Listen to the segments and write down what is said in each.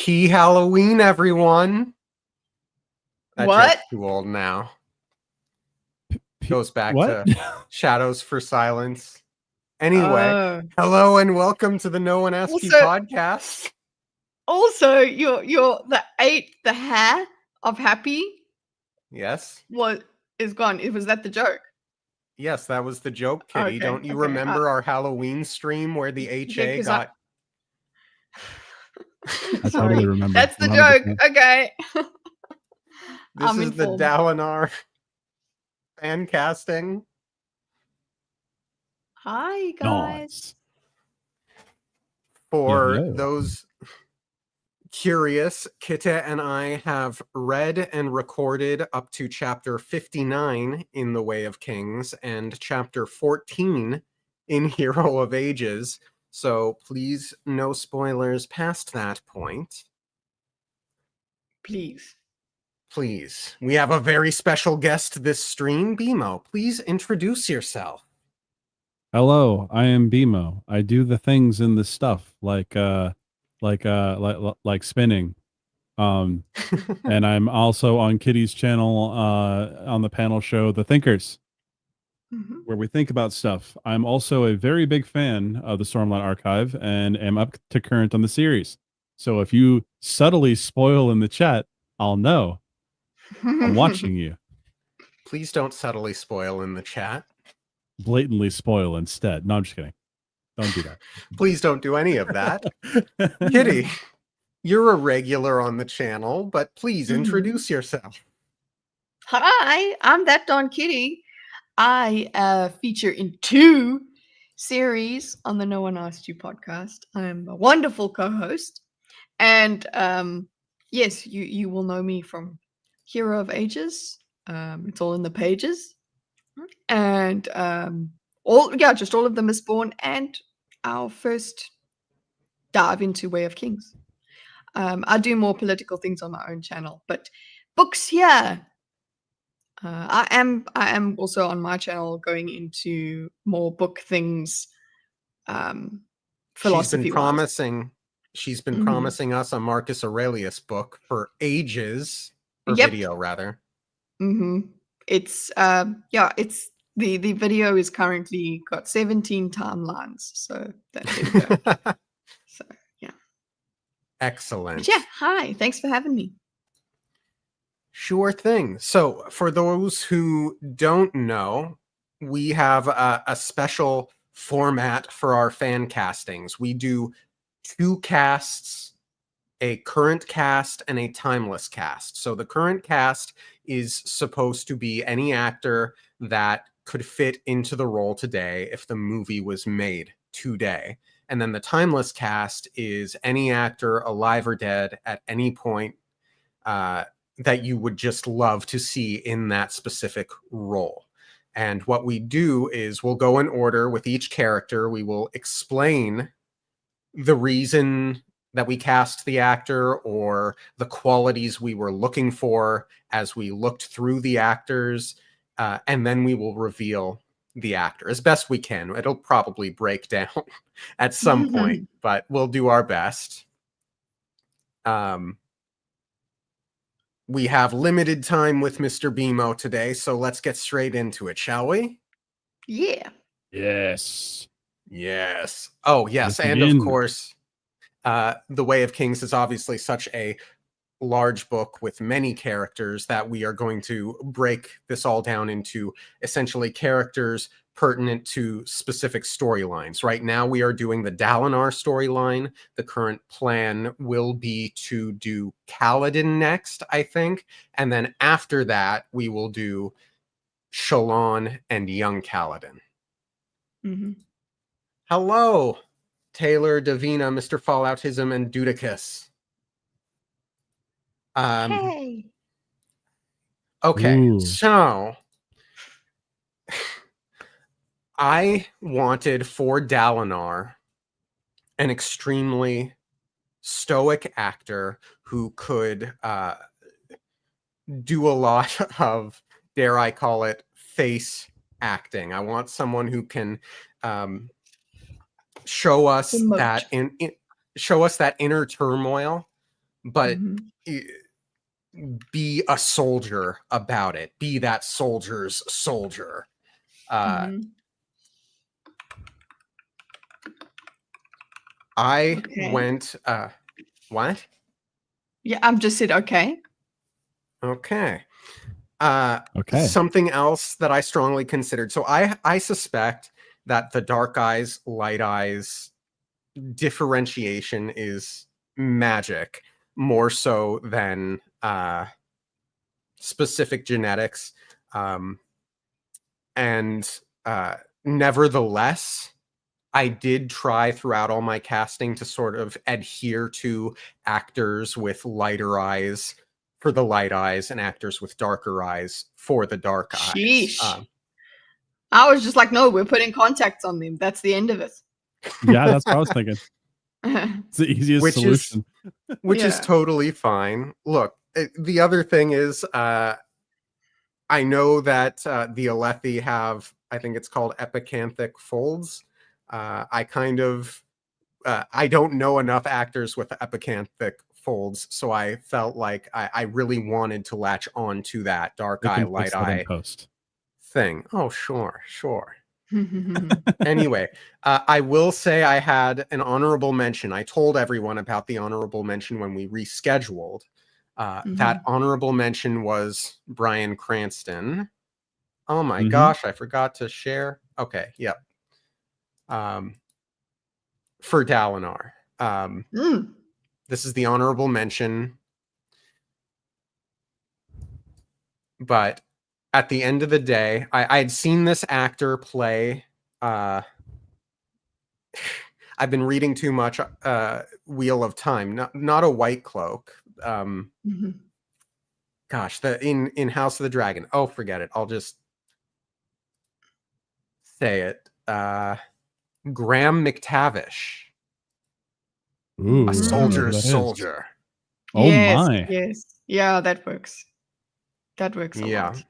Happy Halloween, everyone. That What? joke's too old now. Goes back What? to Shadows for Silence. Anyway, hello and welcome to the No One Asked You podcast. Also, the hair of Happy. Yes. What is gone? Was that the joke? Yes, that was the joke, Kitty. Okay, Don't you remember our Halloween stream where the HA got... I totally remember. That's the 100%. joke. Okay. This is the Dalinar fan casting. Hi, guys. Nice. For those curious, Kitteh and I have read and recorded up to chapter 59 in The Way of Kings and chapter 14 in Hero of Ages. So please, no spoilers past that point. Please. We have a very special guest this stream. Bimo, please introduce yourself. Hello, I am Bimo. I do the things in the stuff like spinning. And I'm also on Kitty's channel on the panel show The Thinkers, where we think about stuff. I'm also a very big fan of the Stormlight Archive and am up to current on the series. So if you subtly spoil in the chat, I'll know. I'm watching you. Please don't subtly spoil in the chat. Blatantly spoil instead. No, I'm just kidding. Don't do that. Please don't do any of that. Kitty, you're a regular on the channel, but please introduce yourself. Hi, I'm that Don Kitty. I feature in 2 series on the No One Asked You podcast. I'm a wonderful co-host. And yes, you will know me from Hero of Ages. It's all in the pages. And just all of them are Spawn and our first dive into Way of Kings. I do more political things on my own channel, but books, yeah. I am also on my channel going into more book things. Philosophy. She's been promising us a Marcus Aurelius book for ages, or video rather. It's it's the video is currently got 17 timelines, so that's it. So yeah, excellent. But yeah, hi, thanks for having me. Sure thing. So for those who don't know, we have a special format for our fan castings. We do 2 casts, a current cast and a timeless cast. So the current cast is supposed to be any actor that could fit into the role today if the movie was made today. And then the timeless cast is any actor alive or dead at any point that you would just love to see in that specific role. And what we do is we'll go in order with each character. We will explain the reason that we cast the actor or the qualities we were looking for as we looked through the actors, and then we will reveal the actor as best we can. It'll probably break down at some point, but we'll do our best. We have limited time with Mr. Bimo today, so let's get straight into it, shall we? Yeah. Yes. Oh, yes, and of course, The Way of Kings is obviously such a large book with many characters that we are going to break this all down into essentially characters pertinent to specific storylines. Right now we are doing the Dalinar storyline. The current plan will be to do Kaladin next, I think, and then after that we will do Shallan and young Kaladin. Hello, Taylor, Davina, Mr. Falloutism, and Dudicus. Hey. Okay, so I wanted for Dalinar an extremely stoic actor who could do a lot of, dare I call it, face acting. I want someone who can show us that inner turmoil but Mhm. be a soldier about it. Be that soldier's soldier. Mhm. I Okay. went, what? Yeah, I've just said okay. Okay. Okay. Something else that I strongly considered. So I suspect that the dark eyes, light eyes differentiation is magic more so than specific genetics. And nevertheless, I did try throughout all my casting to sort of adhere to actors with lighter eyes for the light eyes and actors with darker eyes for the dark eyes. Sheesh. I was just like, no, we're putting contacts on them. That's the end of it. Yeah, that's what I was thinking. It's the easiest which solution. which is Yeah. totally fine. Look, the other thing is, I know that the Alethi have, I think it's called epicanthic folds. I kind of, I don't know enough actors with epicanthic folds, so I felt like I really wanted to latch on to that dark They eye, can fix light that in eye post. thing. Oh, sure. Anyway, I will say I had an honorable mention. I told everyone about the honorable mention when we rescheduled. That honorable mention was Bryan Cranston. Oh my gosh, I forgot to share. Okay, yep. For Dalinar. This is the honorable mention. But at the end of the day, I had seen this actor play. I've been reading too much Wheel of Time, not a White Cloak. Gosh, in House of the Dragon. Oh, forget it. I'll just say it. Graham McTavish. Ooh, A I don't know who soldier's that is. soldier. Oh Yes, my. yes. Yeah, that works. That works a Yeah. lot.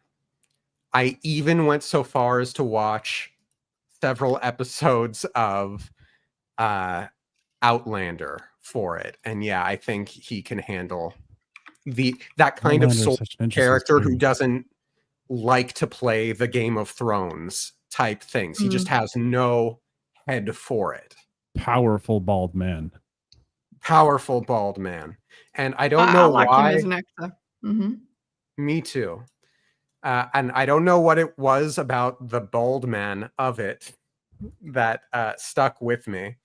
I even went so far as to watch several episodes of Outlander for it. And yeah, I think he can handle that kind of Outlander is soul such an interesting character who series. doesn't like to play the Game of Thrones type things. He just Mm. has no head for it. Powerful bald man. Powerful bald man. And I don't I know like him as why. an actor. Mm-hmm. Me too. And I don't know what it was about the bald man of it that stuck with me.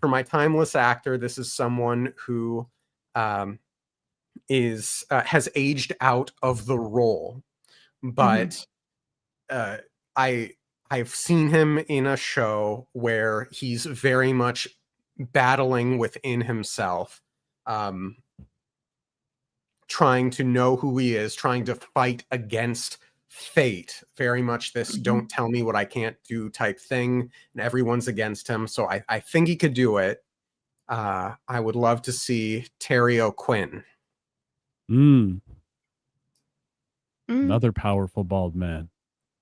For my timeless actor, this is someone who has aged out of the role, but I I've seen him in a show where he's very much battling within himself, trying to know who he is, trying to fight against fate. Very much this "don't tell me what I can't do" type thing, and everyone's against him. So I think he could do it. I would love to see Terry O'Quinn. Another powerful bald man.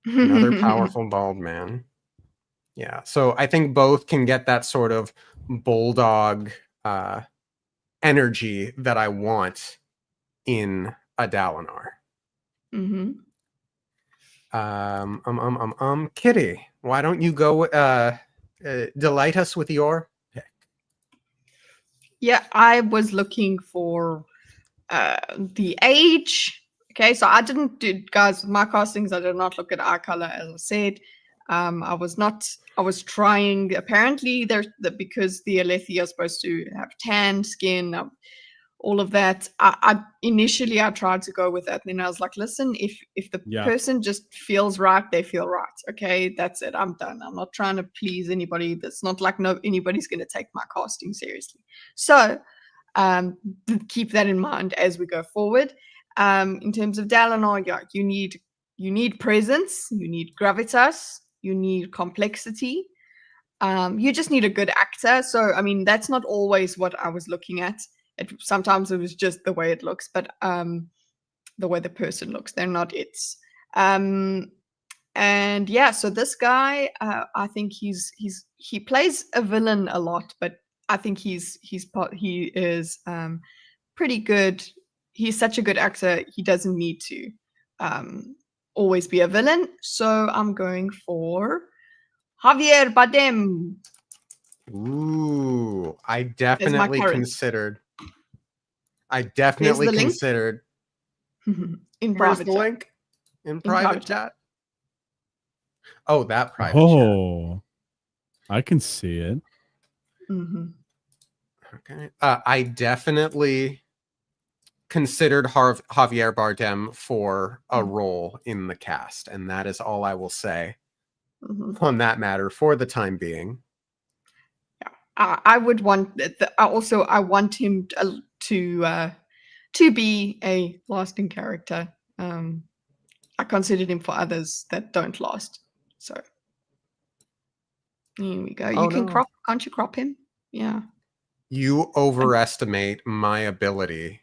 Another powerful bald man. Yeah. So I think both can get that sort of bulldog energy that I want in a Dalinar. Kitty, why don't you go delight us with your pick? Yeah, I was looking for the age. Okay, so I didn't do, guys, my castings, I did not look at eye color, as I said. I was trying, apparently, because the Alethi are supposed to have tan skin, all of that. I initially I tried to go with that, and then I was like, listen, if the person just feels right, they feel right. Okay, that's it. I'm done. I'm not trying to please anybody. That's not like anybody's going to take my casting seriously. So keep that in mind as we go forward. In terms of Dalinar, yeah, you need presence, you need gravitas, you need complexity. You just need a good actor. So I mean, that's not always what I was looking at. Sometimes it was just the way it looks, but the way the person looks, they're not its. And yeah, so this guy, I think he plays a villain a lot, but I think he is pretty good. He's such a good actor. He doesn't need to always be a villain. So I'm going for Javier Bardem. Ooh, I There's my definitely current. considered. I There's definitely the link considered. in Where's private the chat. link? In private private chat. chat? Oh, that private chat. Oh, I can see it. Mhm. Okay. I definitely considered Javier Bardem for a role in the cast, and that is all I will say Mhm. on that matter for the time being. I would want. I want him to be a lasting character. I considered him for others that don't last. So here we go. Oh, You can no. crop. Can't you crop him? Yeah. You overestimate my ability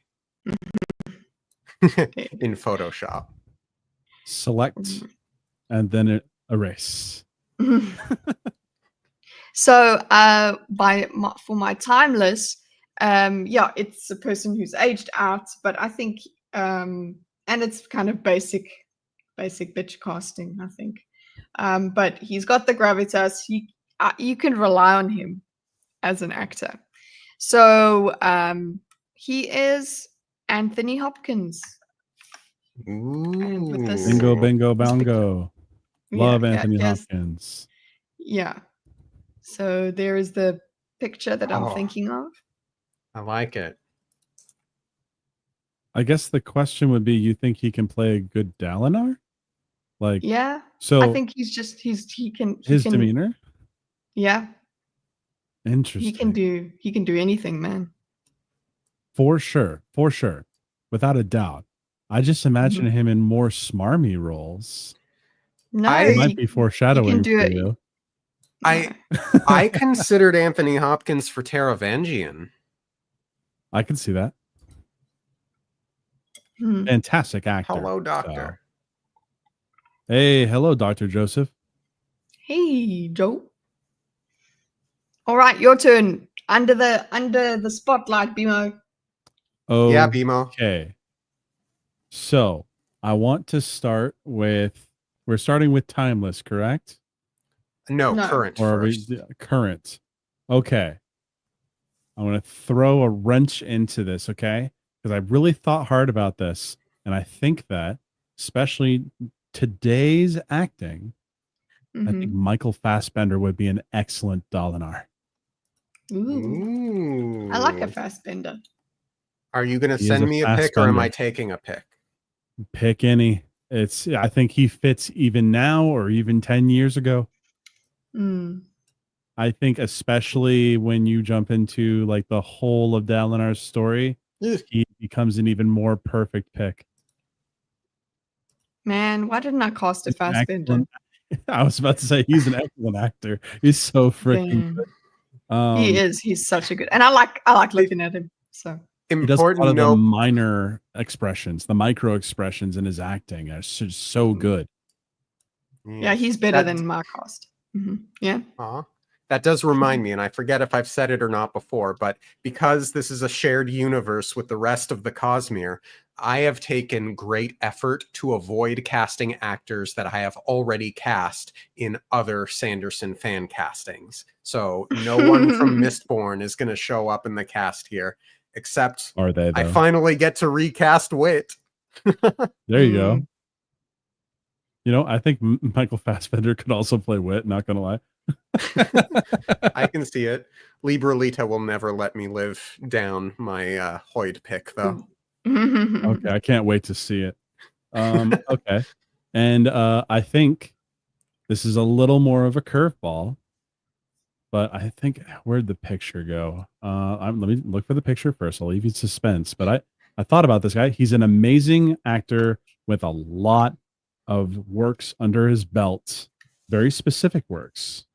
in Photoshop. Select and then erase. So for my timeless, yeah, it's a person who's aged out, but I think and it's kind of basic bitch casting, I think. But he's got the gravitas. You can rely on him as an actor. So he is Anthony Hopkins. And with this, Bingo, Ooh. bingo, this picture. bongo. Love Yeah, Anthony yes. Hopkins. Yeah. So there is the picture that I'm Oh. thinking of. I like it. I guess the question would be, you think he can play a good Dalinar? Like, Yeah. so I think he can his demeanor? Yeah. Interesting. He can do anything, man. For sure. For sure. Without a doubt. I just imagine him in more smarmy roles. No, It might be foreshadowing do for it. you. I considered Anthony Hopkins for Taravangian. I can see that. Hmm. Fantastic actor. Hello, Doctor. So. Hey, hello, Dr. Joseph. Hey, Joe. All right, your turn. Under the spotlight, Bimo. Oh, Yeah, Bimo. Okay. So I want to start with, we're starting with timeless, correct? No, No. current Or are first. we current? Okay. I'm going to throw a wrench into this, okay? Because I really thought hard about this. And I think that, especially today's acting, I think Michael Fassbender would be an excellent Dalinar. Ooh. I like a Fassbender. Are you going to He is send me a pick, or am I Fassbender. taking a pick? Pick any. I think he fits even now or even 10 years ago. I think especially when you jump into like the whole of Dalinar's story, he becomes an even more perfect pick. Man, why didn't I cast a Fassbender? I was about to say he's an excellent actor. He's so freaking good. He is. He's such a good, and I like looking at him. So he does a lot of the note. minor expressions, the micro expressions in his acting are so good. Yeah, he's better than my cast. Yeah. That does remind me, and I forget if I've said it or not before, but because this is a shared universe with the rest of the Cosmere, I have taken great effort to avoid casting actors that I have already cast in other Sanderson fan castings. So no one from Mistborn is going to show up in the cast here, except Are they, though? I finally get to recast Wit. There you go. You know, I think Michael Fassbender could also play Wit, not going to lie. I can see it. Libralita will never let me live down my Hoyd pick, though. Okay, I can't wait to see it. Okay. And I think this is a little more of a curveball, but I think, where'd the picture go? Let me look for the picture first. I'll leave you suspense. But I thought about this guy. He's an amazing actor with a lot of works under his belt, very specific works.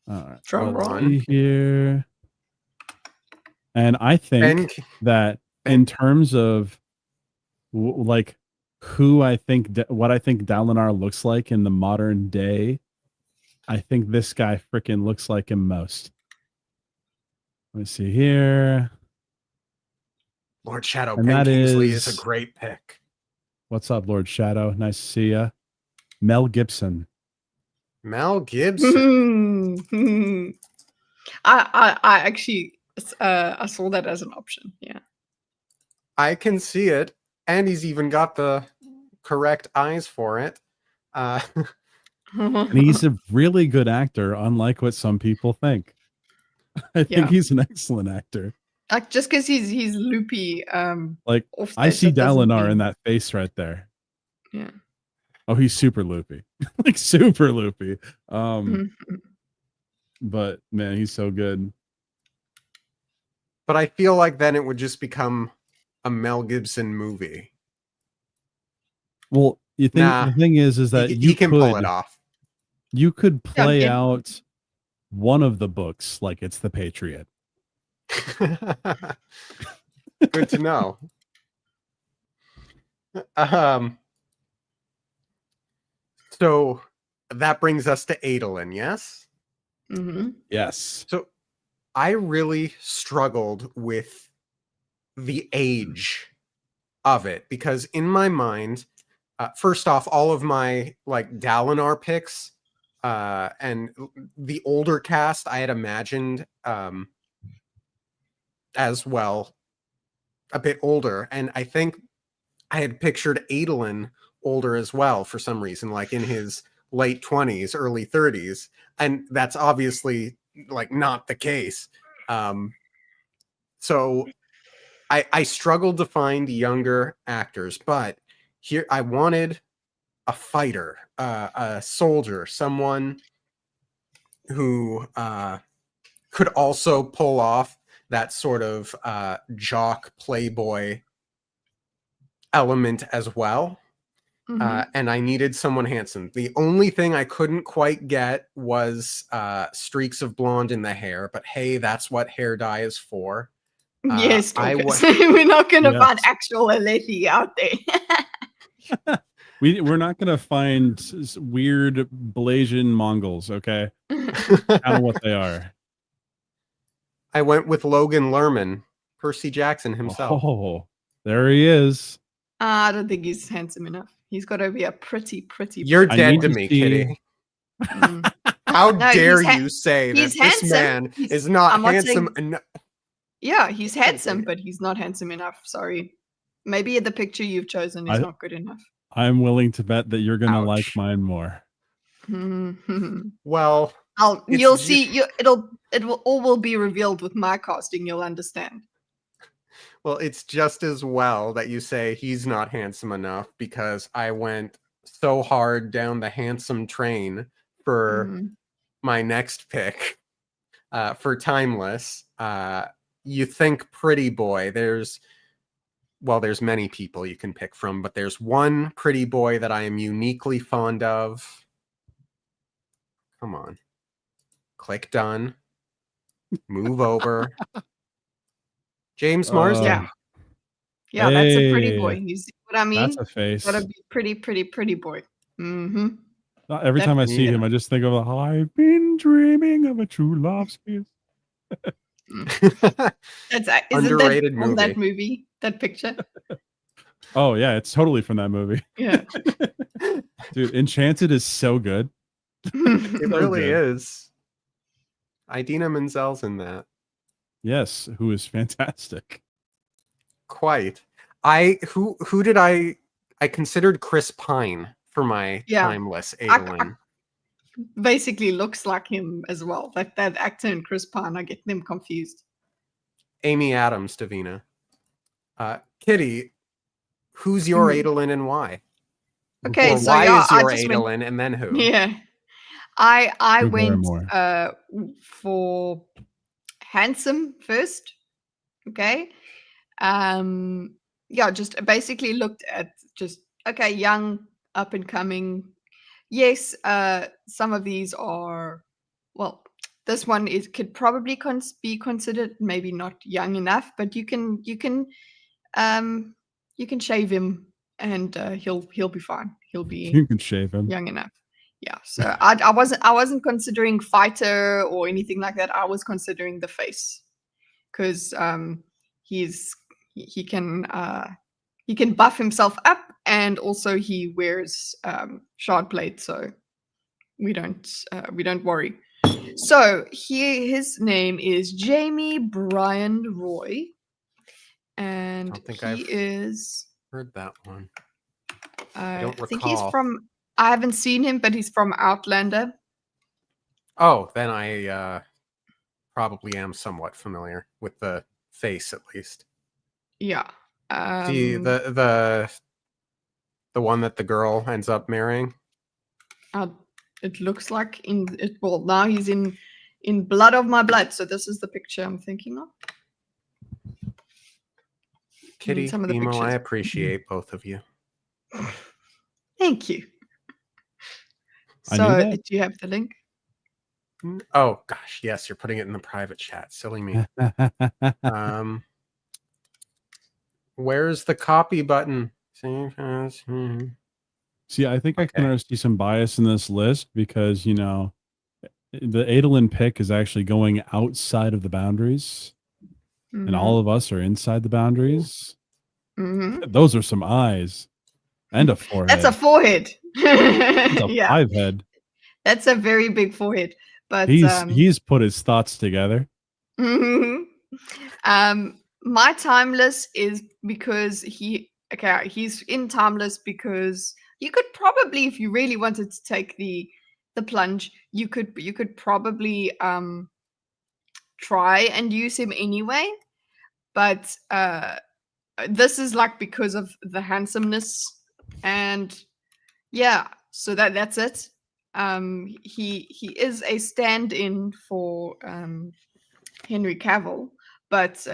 All right, let's see here. And I think that in terms of like what I think Dalinar looks like in the modern day, I think this guy freaking looks like him most. Let me see here. Lord Shadow And Penn that Kingsley is a is- great pick. What's up, Lord Shadow? Nice to see ya. Mel Gibson. Mel Gibson. I actually I saw that as an option. Yeah. I can see it, and he's even got the correct eyes for it. And he's a really good actor, unlike what some people think. I think Yeah. he's an excellent actor. Like just because he's loopy. Like off I that see doesn't Dalinar in mean- that face right there. Yeah. Oh, he's super loopy. Like super loopy. Mhm. But man, he's so good. But I feel like then it would just become a Mel Gibson movie. Well, you think Nah, the thing is that he can pull it off. You could play it- out one of the books like it's The Patriot. Good to know. So that brings us to Adolin, yes? Mhm. Yes. So I really struggled with the age of it because in my mind, first off, all of my like Dalinar picks and the older cast I had imagined as well a bit older, and I think I had pictured Adolin older as well for some reason, like in his late 20s, early 30s, and that's obviously like not the case. So I struggled to find younger actors, but here I wanted a fighter, a soldier, someone who could also pull off that sort of jock playboy element as well. Mhm. And I needed someone handsome. The only thing I couldn't quite get was streaks of blonde in the hair, but hey, that's what hair dye is for. Yes, I Dorkus. We're not going to Yes. find actual Alethi out there. We're not gonna find weird Blasian Mongols, okay? Kind of what they are. I went with Logan Lerman, Percy Jackson himself. Oh, there he is. I don't think he's handsome enough. He's got to be a pretty. You're I dead need to to me, see- Kitty. Mm. How No, dare he's you say that he's this handsome. man He's- is not I'm not handsome saying- enough? Yeah, he's Can't handsome, take it. but he's not handsome enough. Sorry. Maybe the picture you've chosen is not good enough. I'm willing to bet that you're gonna like Ouch. mine more. Well, It's You'll ju- see. It will all will be revealed with my casting. You'll understand. well, it's just as well that you say he's not handsome enough because I went so hard down the handsome train for Mhm. my next pick for Timeless. You think Pretty Boy. There's many people you can pick from, but there's one Pretty Boy that I am uniquely fond of. Come on. Click done. Move over. James Marsden. Yeah. Yeah, that's a pretty Hey, boy. You see what I mean? That's a face. Gotta be pretty boy. Mm-hmm. Every time I see Yeah. him, I just think of I've been dreaming of a true love kiss. Isn't Underrated that from that movie? That picture? Oh yeah, it's totally from that movie. Yeah. Dude, Enchanted is so good. It So really good. is. Idina Menzel's in that. Yes, who is fantastic. Quite. Who did I considered Chris Pine for my Yeah. Timeless Adolin. Basically looks like him as well. Like that actor and Chris Pine, I get them confused. Amy Adams, Davina. Kitty, who's your Mhm. Adolin and why? Okay, Or so why yeah, is I your just went- Adolin and then who? Yeah. I Drew went Barrymore. for handsome first. Okay. Yeah, just basically looked at just okay, young, up and coming. Yes, some of these are well, this one could probably be considered maybe not young enough, but you can shave him and he'll be fine. He'll be You can shave him. young enough. Yeah. So I wasn't considering fighter or anything like that. I was considering the face. because he can buff himself up, and also he wears shard plate, so we don't worry. So his name is Jamie Brian Roy, and don't think he I've is. heard that one. I don't think he's recall. from. I haven't seen him, but he's from Outlander. Oh, then I probably am somewhat familiar with the face, at least. Yeah. See the one that the girl ends up marrying. It looks like well, now he's in Blood of My Blood, so this is the picture I'm thinking of. Kitty, some of the Emo, I pictures. appreciate both of you. Thank you. I knew So, that. do you have the link? Oh gosh, yes, you're putting it in the private chat. Silly me. Where's the copy button? See, I think I can Okay. see some bias in this list because, you know, the Adolin pick is actually going outside of the boundaries, and all of us are inside the boundaries. Mhm. Those are some eyes and a forehead. That's a forehead. That's a Yeah, 5 head. that's a very big forehead. But He's put his thoughts together. mhm. My timeless is because he's in timeless because you could probably, if you really wanted to take the plunge, you could probably try and use him anyway. But this is like because of the handsomeness, and yeah, so that's it. He is a stand-in for Henry Cavill, but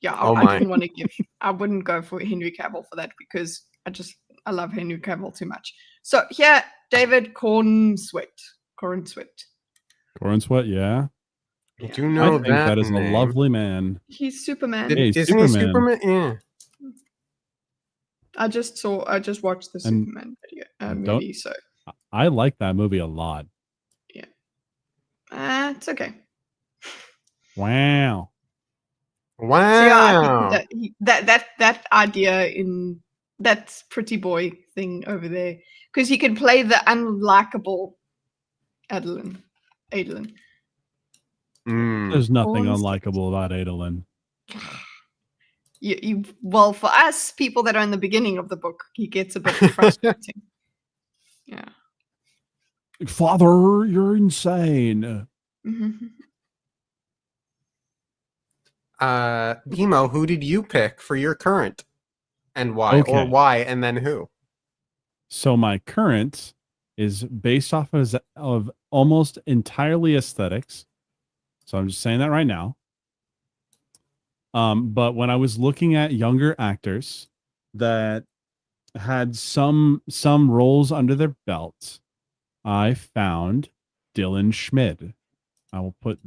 yeah, Oh I my. didn't want to give. I wouldn't go for Henry Cavill for that because I love Henry Cavill too much. So here, David Cornsweet. Corin Sweat, yeah. I Yeah. do I know think that that is a name. lovely man. He's Superman. Hey, Isn't he Superman. Superman? Yeah. I just watched the And Superman video don't- movie, so I like that movie a lot. it's okay. Wow. Wow. So yeah, I think that idea in that pretty boy thing over there, because he can play the unlikable Adolin. There's nothing Corns- unlikable about Adolin. Well, for us people that are in the beginning of the book, he gets a bit frustrating. Yeah. Father, you're insane. Emo, who did you pick for your current, and why? Okay. Or why and then who? So my current is based off of almost entirely aesthetics. So I'm just saying that right now. But when I was looking at younger actors that had some roles under their belt, I found Dylan Schmid. I will put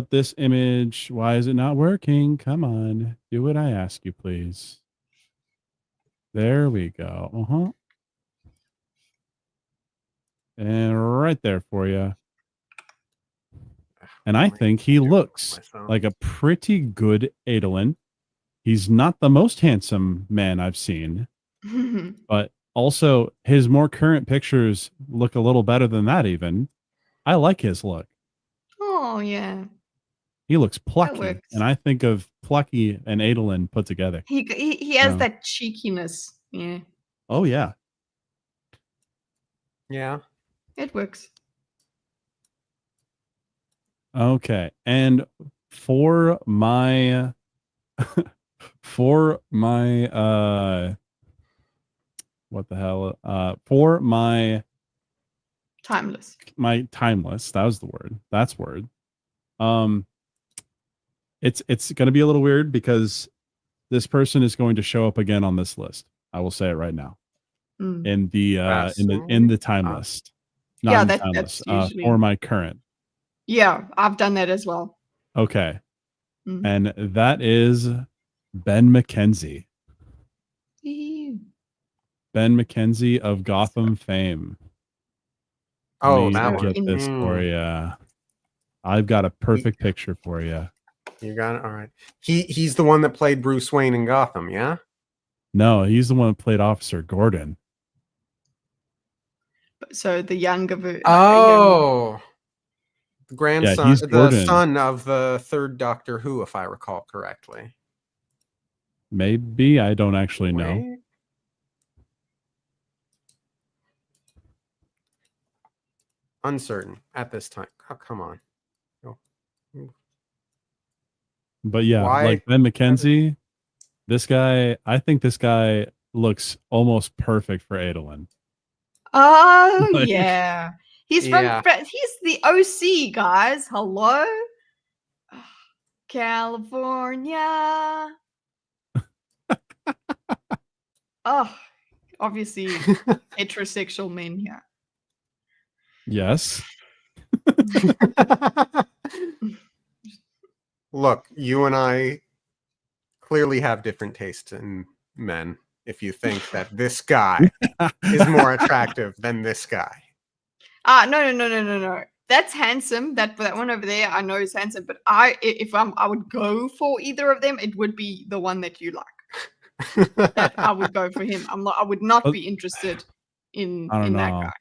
this image. Why is it not working? Come on, do what I ask you, please. There we go. And right there for you. And I think he looks like a pretty good Adolin. He's not the most handsome man I've seen, but also his more current pictures look a little better than that even. I like his look. Oh yeah. He looks That plucky, works. and I think of Plucky and Adolin put together. He has that cheekiness. Yeah. Oh yeah. Yeah. It works. Okay. And for my what the hell? For my Timeless. timeless, that was the word. That's word. It's going to be a little weird because this person is going to show up again on this list. I will say it right now. In the time list. Not yeah, in that's timeless, usually for my current. Yeah, I've done that as well. Okay. And that is Ben McKenzie. Ben McKenzie of Gotham fame. Oh, Let me that one. get this for you. I've got a perfect picture for you. You got it. All right. He's the one that played Bruce Wayne in Gotham. Yeah. No, he's the one that played Officer Gordon. So the younger version. Oh, the grandson, he's the Gordon. son of the third Doctor Who, if I recall correctly. Maybe, I don't actually know. Wait. Uncertain at this time. Oh, come on. Oh. But yeah, Why? like Ben McKenzie, this guy, I think this guy looks almost perfect for Adolin. Oh Like- yeah, he's Yeah. he's the OC, guys. Hello, California. Oh, obviously heterosexual men here. Yes. Look, you and I clearly have different tastes in men. If you think that this guy is more attractive than this guy. No. That's handsome. That one over there, I know is handsome. But I would go for either of them, it would be the one that you like. That I would go for him. I would not be interested in I don't that know. guy.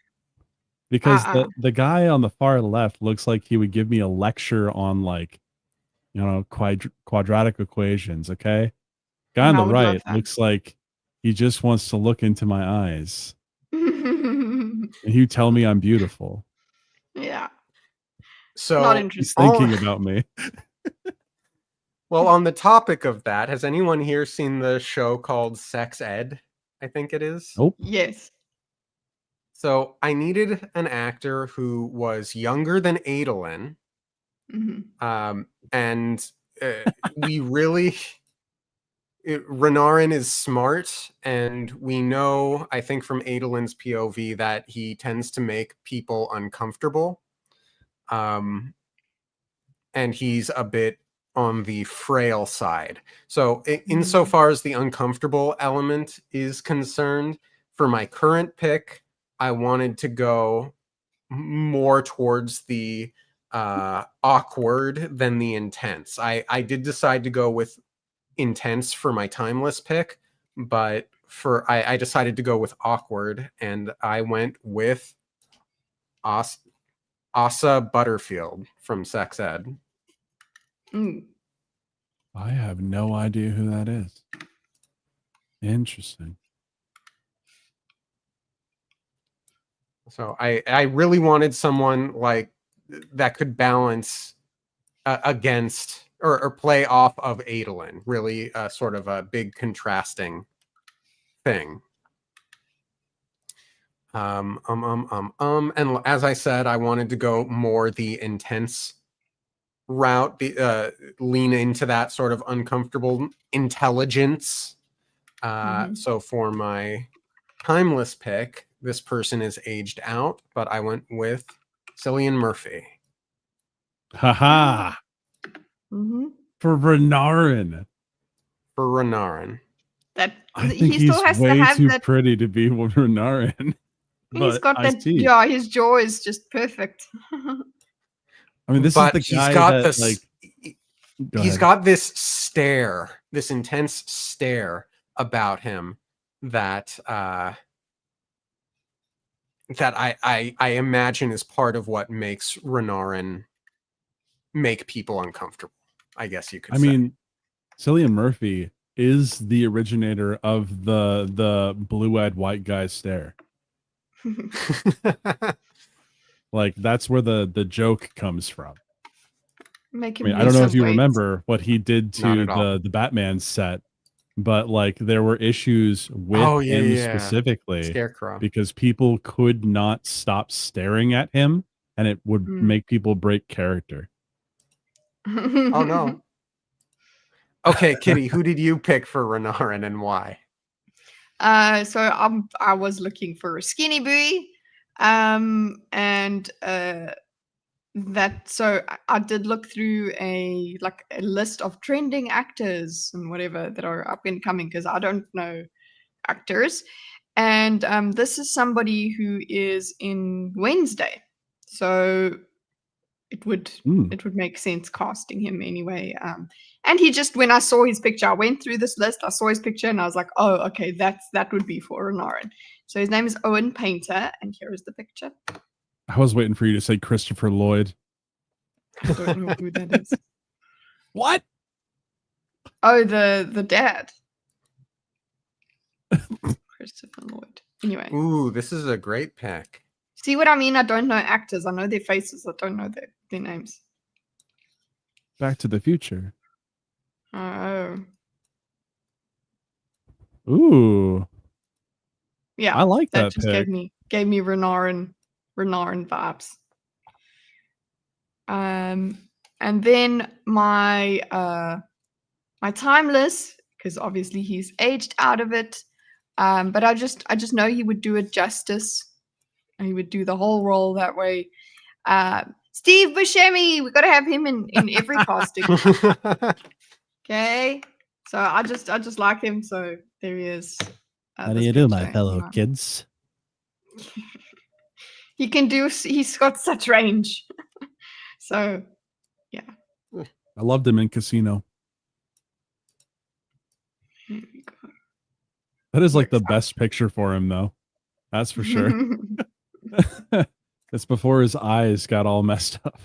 Because the guy on the far left looks like he would give me a lecture on, like, you know, quadratic equations. Okay. Guy on And I the would love right that. looks like he just wants to look into my eyes and you tell me I'm beautiful. Yeah. So Not He's interested. thinking about me. Well, on the topic of that, has anyone here seen the show called Sex Ed? I think it is. Nope. Yes. So I needed an actor who was younger than Adolin. And we really... Renarin is smart, and we know, I think from Adolin's POV, that he tends to make people uncomfortable. And he's a bit on the frail side. So insofar as the uncomfortable element is concerned, for my current pick, I wanted to go more towards the awkward than the intense. I did decide to go with intense for my timeless pick, but I decided to go with awkward, and I went with Asa Butterfield from Sex Ed. I have no idea who that is. Interesting. So I really wanted someone like that could balance against or play off of Adolin. Really sort of a big contrasting thing. And as I said, I wanted to go more the intense route, lean into that sort of uncomfortable intelligence. So for my timeless pick, this person is aged out, but I went with Cillian Murphy. Haha. For Renarin. For Renarin. I think he's way too pretty to be with Renarin. He's got that. Yeah, his jaw is just perfect. I mean, this is the guy that, like, he's got this stare, this intense stare about him that I imagine is part of what makes Renarin make people uncomfortable, I guess you could say. I mean, Cillian Murphy is the originator of the blue-eyed white guy stare. Like, that's where the joke comes from. I don't know if you remember what he did to the Batman set, but like there were issues with him specifically, Scarecrow, because people could not stop staring at him, and it would make people break character. Oh no. Okay, Kitty, who did you pick for Renarin and why? So I was looking for a skinny buoy, and so I did look through a list of trending actors and whatever that are up and coming, because I don't know actors, and this is somebody who is in Wednesday. So it would Mm. it would make sense casting him anyway. And he just, when I saw his picture, I went through this list, I saw his picture, and I was like, oh, okay, that would be for Renarin. So his name is Owen Painter, and here is the picture. I was waiting for you to say Christopher Lloyd. I don't know who that is. What? Oh, the dad. Christopher Lloyd. Anyway. Ooh, this is a great pick. See what I mean? I don't know actors. I know their faces. I don't know their names. Back to the Future. Oh. Ooh. Yeah. I like that just pick. gave me Renarin vibes. And then my timeless, because obviously he's aged out of it. But I just know he would do it justice. And he would do the whole role that way. Steve Buscemi, we got to have him in every casting. Okay, so I just like him. So there he is. How do you do, my fellow kids? He can do. He's got such range. So, yeah. I loved him in Casino. Here we go. That is like the best picture for him, though. That's for sure. It's before his eyes got all messed up.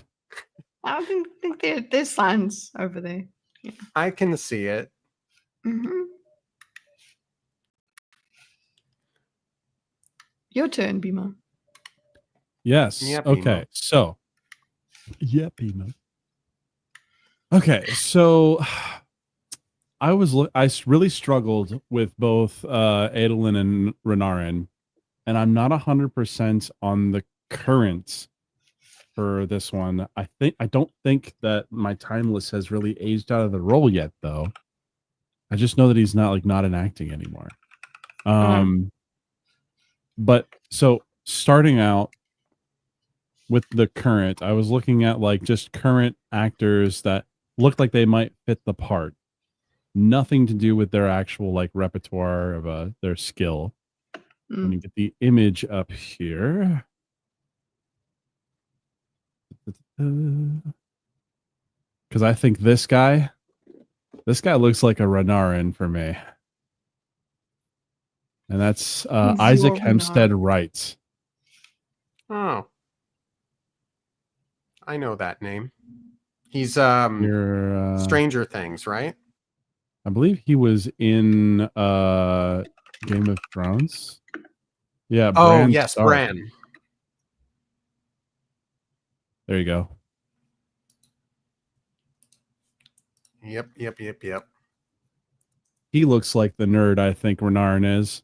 I think there's signs over there. Yeah. I can see it. Mm-hmm. Your turn, Bima. Yes. Yeah, okay. Bima. So, yeah, Bima. Okay. So, I really struggled with both Adolin and Renarin, and I'm not 100% on the current for this one. I don't think that my timeless has really aged out of the role yet, though. I just know that he's not in acting anymore. But so starting out with the current, I was looking at like just current actors that looked like they might fit the part. Nothing to do with their actual like repertoire of their skill. Let me get the image up here. Because I think this guy looks like a Renarin for me. And that's Isaac Hempstead Wright. Oh. I know that name. He's Stranger Things, right? I believe he was in Game of Thrones. Yeah. Oh, yes, Bran. There you go. Yep. He looks like the nerd I think Renarin is.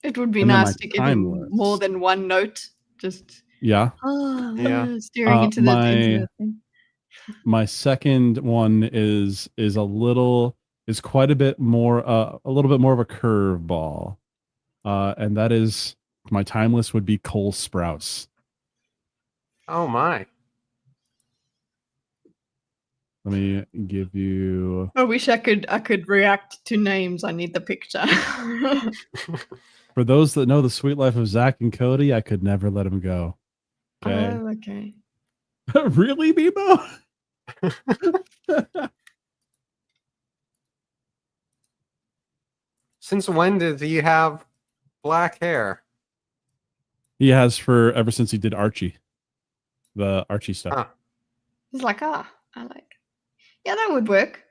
It would be nice to give him more than one note. Just staring into the thing. My second one is quite a bit more a little bit more of a curveball. And that is my timeless would be Cole Sprouse. Oh my. Let me give you. I wish I could react to names. I need the picture. For those that know the sweet life of Zach and Cody, I could never let him go. Okay. Oh, okay. Really, Bebo? Since when did he have black hair? He has for ever since he did Archie. The Archie stuff. Huh. He's like, I like. Yeah, that would work.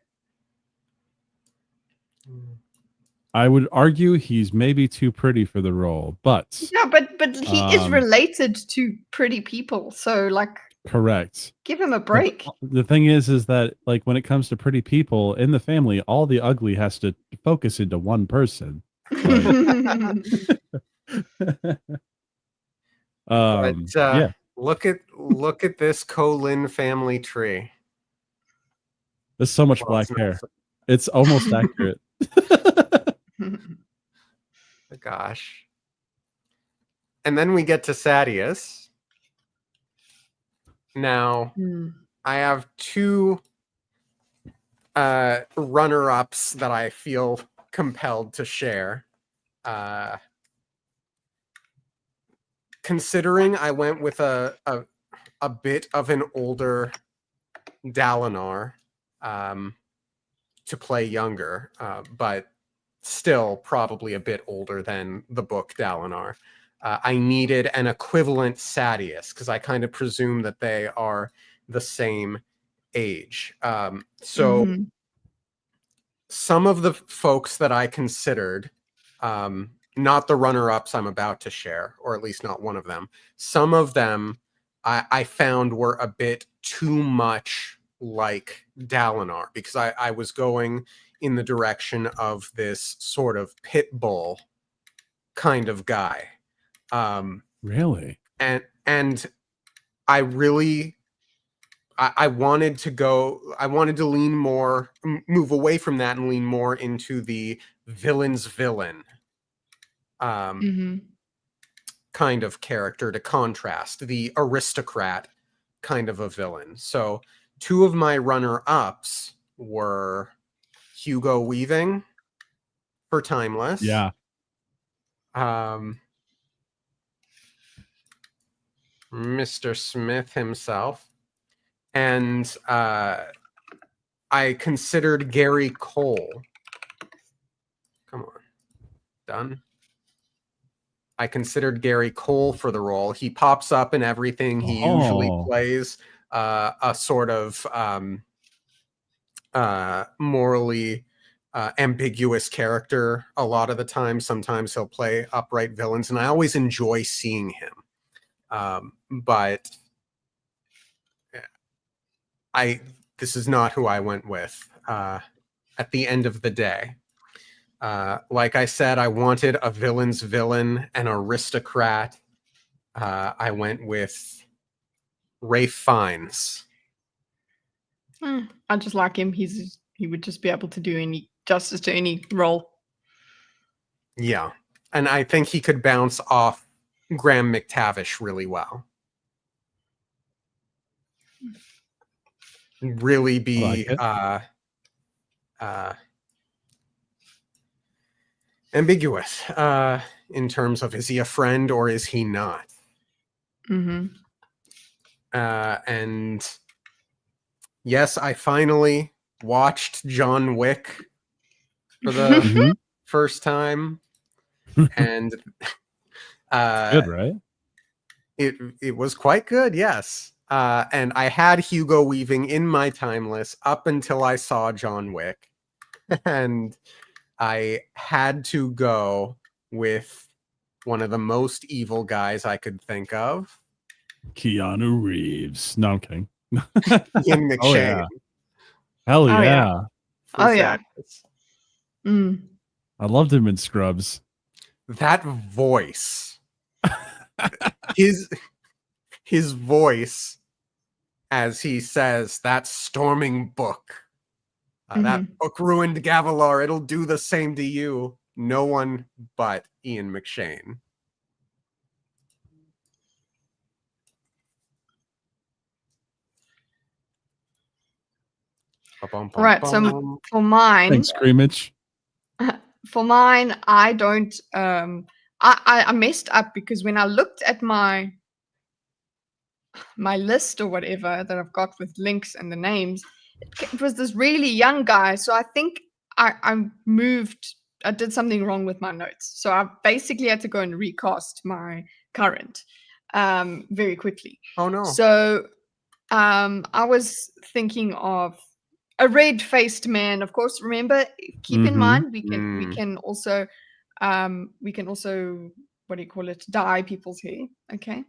I would argue he's maybe too pretty for the role, but but he is related to pretty people, so like correct. Give him a break. The thing is that like when it comes to pretty people in the family, all the ugly has to focus into one person. Yeah. Look at this Colin family tree. There's so much black hair. It's almost accurate. Gosh. And then we get to Sadius. Now, I have two runner-ups that I feel compelled to share. considering I went with a bit of an older Dalinar to play younger, but still probably a bit older than the book Dalinar. I needed an equivalent Sadeas because I kind of presume that they are the same age. So Mhm. some of the folks that I considered, not the runner-ups I'm about to share, or at least not one of them, some of them I found were a bit too much like Dalinar because I was going in the direction of this sort of pit bull kind of guy. Really? And I really I wanted to lean more, move away from that and lean more into the villain's villain Mhm. kind of character to contrast the aristocrat kind of a villain. So two of my runner-ups were Hugo Weaving for Timeless. Yeah. Mr. Smith himself. And I considered Gary Cole. Come on. Done. I considered Gary Cole for the role. He pops up in everything. He usually plays a sort of morally ambiguous character a lot of the time. Sometimes he'll play upright villains, and I always enjoy seeing him. But this is not who I went with at the end of the day. Like I said, I wanted a villain's villain, an aristocrat. I went with Rafe Fiennes. I just like him. He would just be able to do any justice to any role. Yeah. And I think he could bounce off Graham McTavish really well. Really be ambiguous in terms of, is he a friend or is he not? Mm-hmm. And yes, I finally watched John Wick for the first time. And good, right? It was quite good, yes. And I had Hugo Weaving in my Timeless up until I saw John Wick. And I had to go with one of the most evil guys I could think of. Keanu Reeves. No, I'm kidding. Ian McShane. Oh, yeah. Hell Oh, yeah. yeah. Oh, yeah. I loved him in Scrubs. That voice. his voice as he says, that storming book. That book ruined Gavilar. It'll do the same to you. No one but Ian McShane. Right. So for mine, thanks, Screamage. For mine, I don't. I messed up because when I looked at my list or whatever that I've got with links and the names, it was this really young guy. So I think I moved. I did something wrong with my notes. So I basically had to go and recast my current very quickly. Oh no. So I was thinking of a red-faced man. Of course, remember, keep in mind we can also what do you call it, dye people's hair. Okay.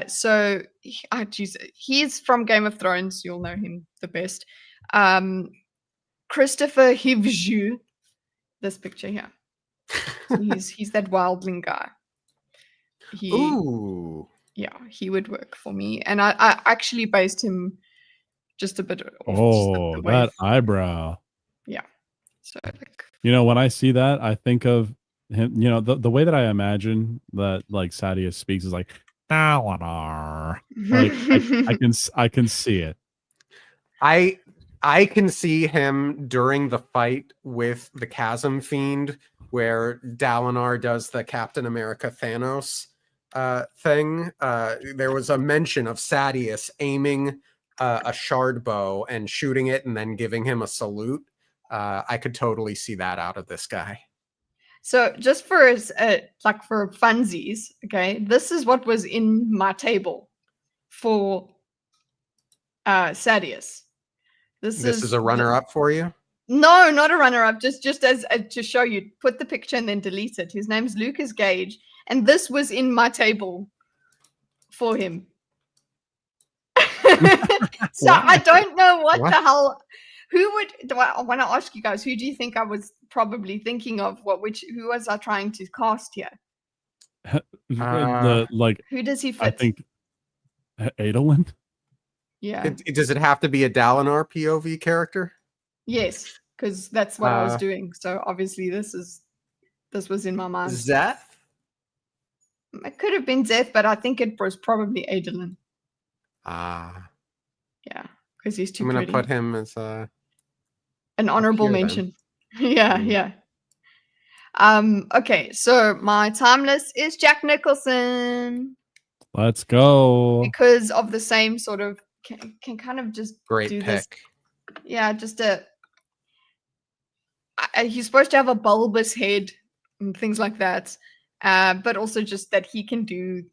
So he's from Game of Thrones. You'll know him the best. Christopher Hivju. This picture here. So he's that wildling guy. Ooh. Yeah, he would work for me. And I actually based him just a bit off. Oh, that eyebrow. Yeah. So like, when I see that, I think of him, the way that I imagine that like Sadeas speaks is like Dalinar. Like I can see it. I can see him during the fight with the Chasm Fiend where Dalinar does the Captain America Thanos thing, there was a mention of Sadeas aiming a shard bow and shooting it and then giving him a salute. I could totally see that out of this guy. So just for like for funsies, okay, this is what was in my table for Sadeas. This is a runner-up for you? No, not a runner-up. Just as to show you, put the picture and then delete it. His name's Lucas Gage, and this was in my table for him. So Wow. I don't know what What? the hell. I want to ask you guys, who do you think I was probably thinking of? Who was I trying to cast here? Who does he fit? I think Adolin. Yeah. Does it have to be a Dalinar POV character? Yes, because that's what I was doing. So obviously this was in my mind. Zeth? It could have been Zeth, but I think it was probably Adolin. Yeah, because he's too I'm going to pretty. put him as an honorable mention. Yeah. Okay, so my timeless is Jack Nicholson. Let's go. Because of the same sort of can kind of just great do pick. this. Yeah, just he's supposed to have a bulbous head and things like that. But also just that he can do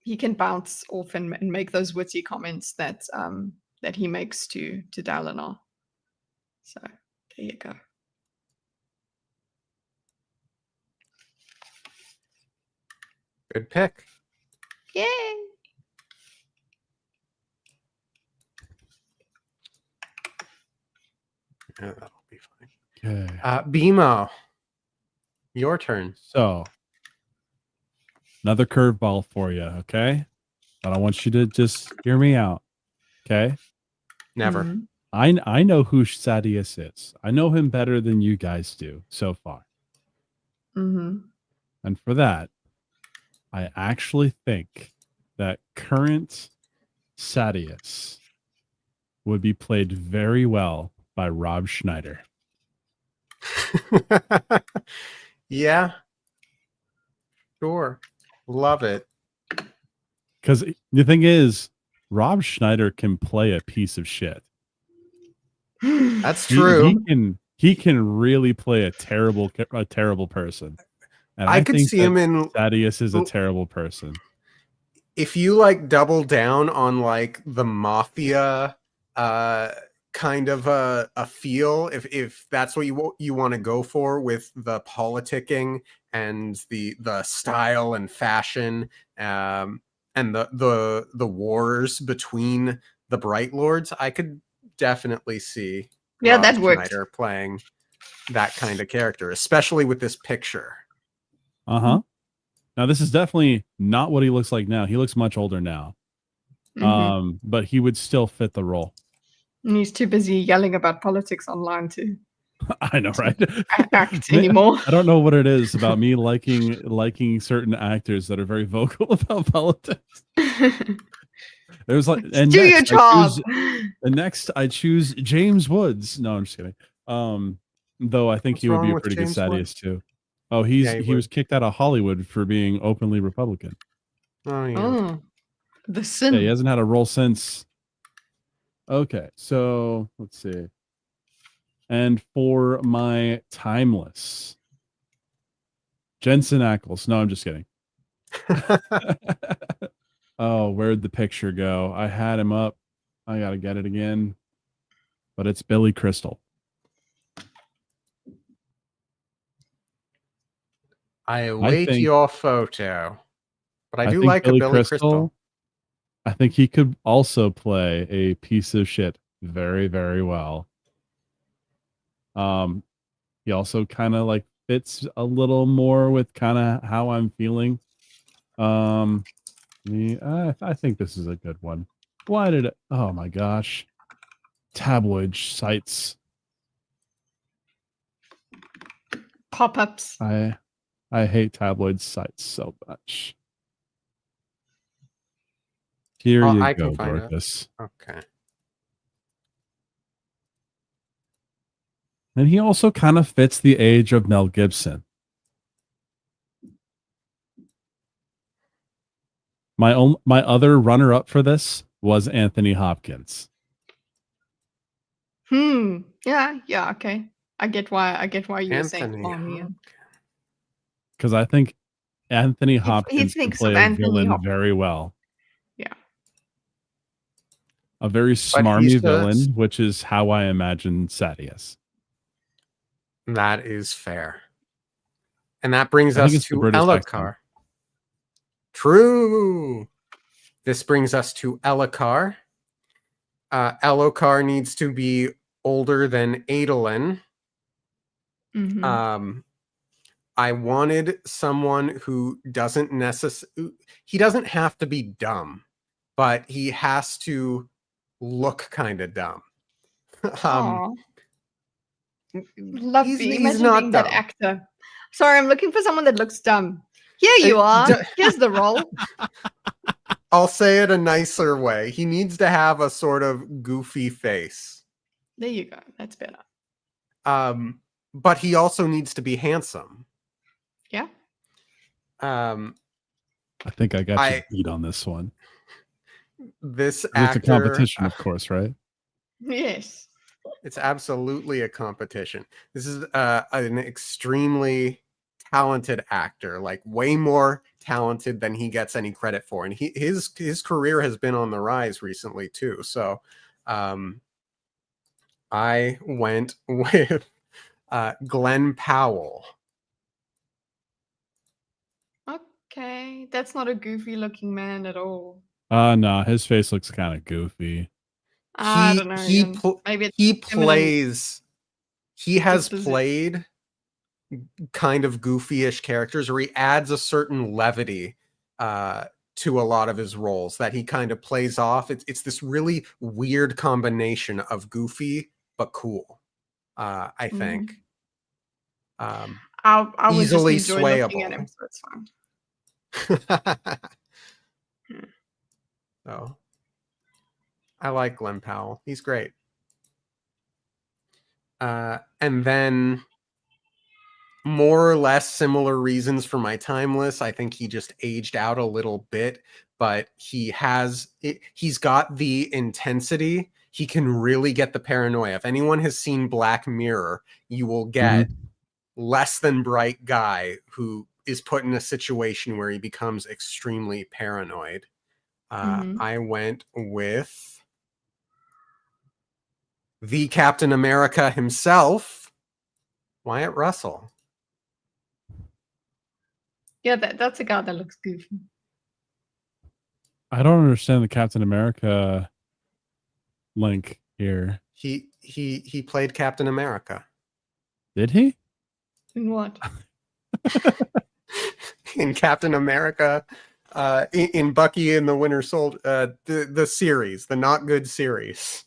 he can bounce off and make those witty comments that he makes to Dalinar. So there you go. Good pick. Yay! Yeah, that'll be fine. Okay. BMO, your turn. So, another curveball for you, okay? But I want you to just hear me out, okay? Never. Mm-hmm. I know who Sadeas is. I know him better than you guys do so far. Mm-hmm. And for that, I actually think that current Sadeas would be played very well by Rob Schneider. Yeah. Sure. Love it. Because the thing is, Rob Schneider can play a piece of shit. That's true. He can really play a terrible person. And I could think see him in Sadeas is a terrible person. If you like double down on like the mafia kind of a feel, if that's what you want to go for with the politicking and the style and fashion and the wars between the Bright Lords, I could definitely see Rob that worked. Schneider playing that kind of character, especially with this picture. Uh-huh. Now this is definitely not what he looks like now. He looks much older now. Mm-hmm. But he would still fit the role. And he's too busy yelling about politics online to I know, right? act anymore. I don't know what it is about me liking certain actors that are very vocal about politics. It was like, and do your job. Next I choose James Woods. No, I'm just kidding. Though I think What's he would wrong be a with pretty James good Woods? Sadeas too. Oh, he was kicked out of Hollywood for being openly Republican. Oh yeah. Oh, the sin. Yeah, he hasn't had a role since. Okay, so let's see. And for my timeless, Jensen Ackles. No, I'm just kidding. Oh, where'd the picture go? I had him up. I gotta get it again. But it's Billy Crystal. I await your photo. But I do think like Billy Crystal. I think he could also play a piece of shit very, very well. He also kind of like fits a little more with kind of how I'm feeling. I think this is a good one. Why did it? Oh my gosh. Tabloid sites. Pop-ups. I hate tabloid sites so much. Here you I go, can find Dorkus. it. Okay. And he also kind of fits the age of Mel Gibson. My other runner up for this was Anthony Hopkins. Yeah. Okay. I get why you were saying Anthony Army. Hopkins. Because I think Anthony He Hopkins can thinks play of a Anthony villain Hopkins. very well. Yeah. A very But he's smarmy villain, which is how I imagine Sadius. That is fair. And that brings I think us it's the to British accent. Elokar. True. This brings us to Elokar. Elokar needs to be older than Adolin. I wanted someone who doesn't he doesn't have to be dumb, but he has to look kind of dumb. Love he's Imagine not being dumb. that actor. Sorry, I'm looking for someone that looks dumb. Here you are. Here's the role. I'll say it a nicer way. He needs to have a sort of goofy face. There you go. That's better. But he also needs to be handsome. Yeah. I think I got you beat on this one. This actor, it's a competition, of course, right? Yes. It's absolutely a competition. This is an extremely talented actor, like way more talented than he gets any credit for, and his career has been on the rise recently too. So, I went with Glenn Powell. Okay, that's not a goofy looking man at all. No, his face looks kind of goofy. I don't know. Maybe he plays. He has played kind of goofy-ish characters, or he adds a certain levity to a lot of his roles that he kind of plays off. It's this really weird combination of goofy but cool. I think. I would easily just enjoy swayable. looking at him, so it's fine. So, I like Glenn Powell. He's great. And then more or less similar reasons for my timeless. I think he just aged out a little bit, but he's got the intensity. He can really get the paranoia. If anyone has seen Black Mirror, you will get less than bright guy who is put in a situation where he becomes extremely paranoid. I went with the Captain America himself, Wyatt Russell. Yeah, that's a guy that looks goofy. I don't understand the Captain America link here. He played Captain America. Did he? In what? In Captain America, in Bucky and the Winter Soldier, the series, the not good series.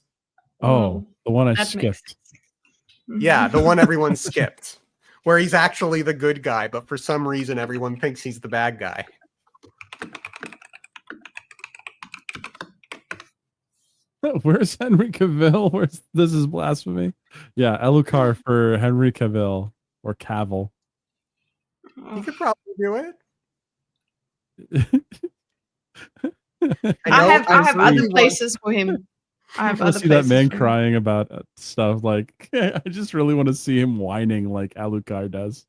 Oh, the one I skipped. Yeah, the one everyone skipped, where he's actually the good guy, but for some reason everyone thinks he's the bad guy. Where's Henry Cavill? This is blasphemy. Yeah, Elokar for Henry Cavill or Cavill. He could probably do it. I have other places for him. I have other see that man for him. crying about stuff like I just really want to see him whining like Alucard does.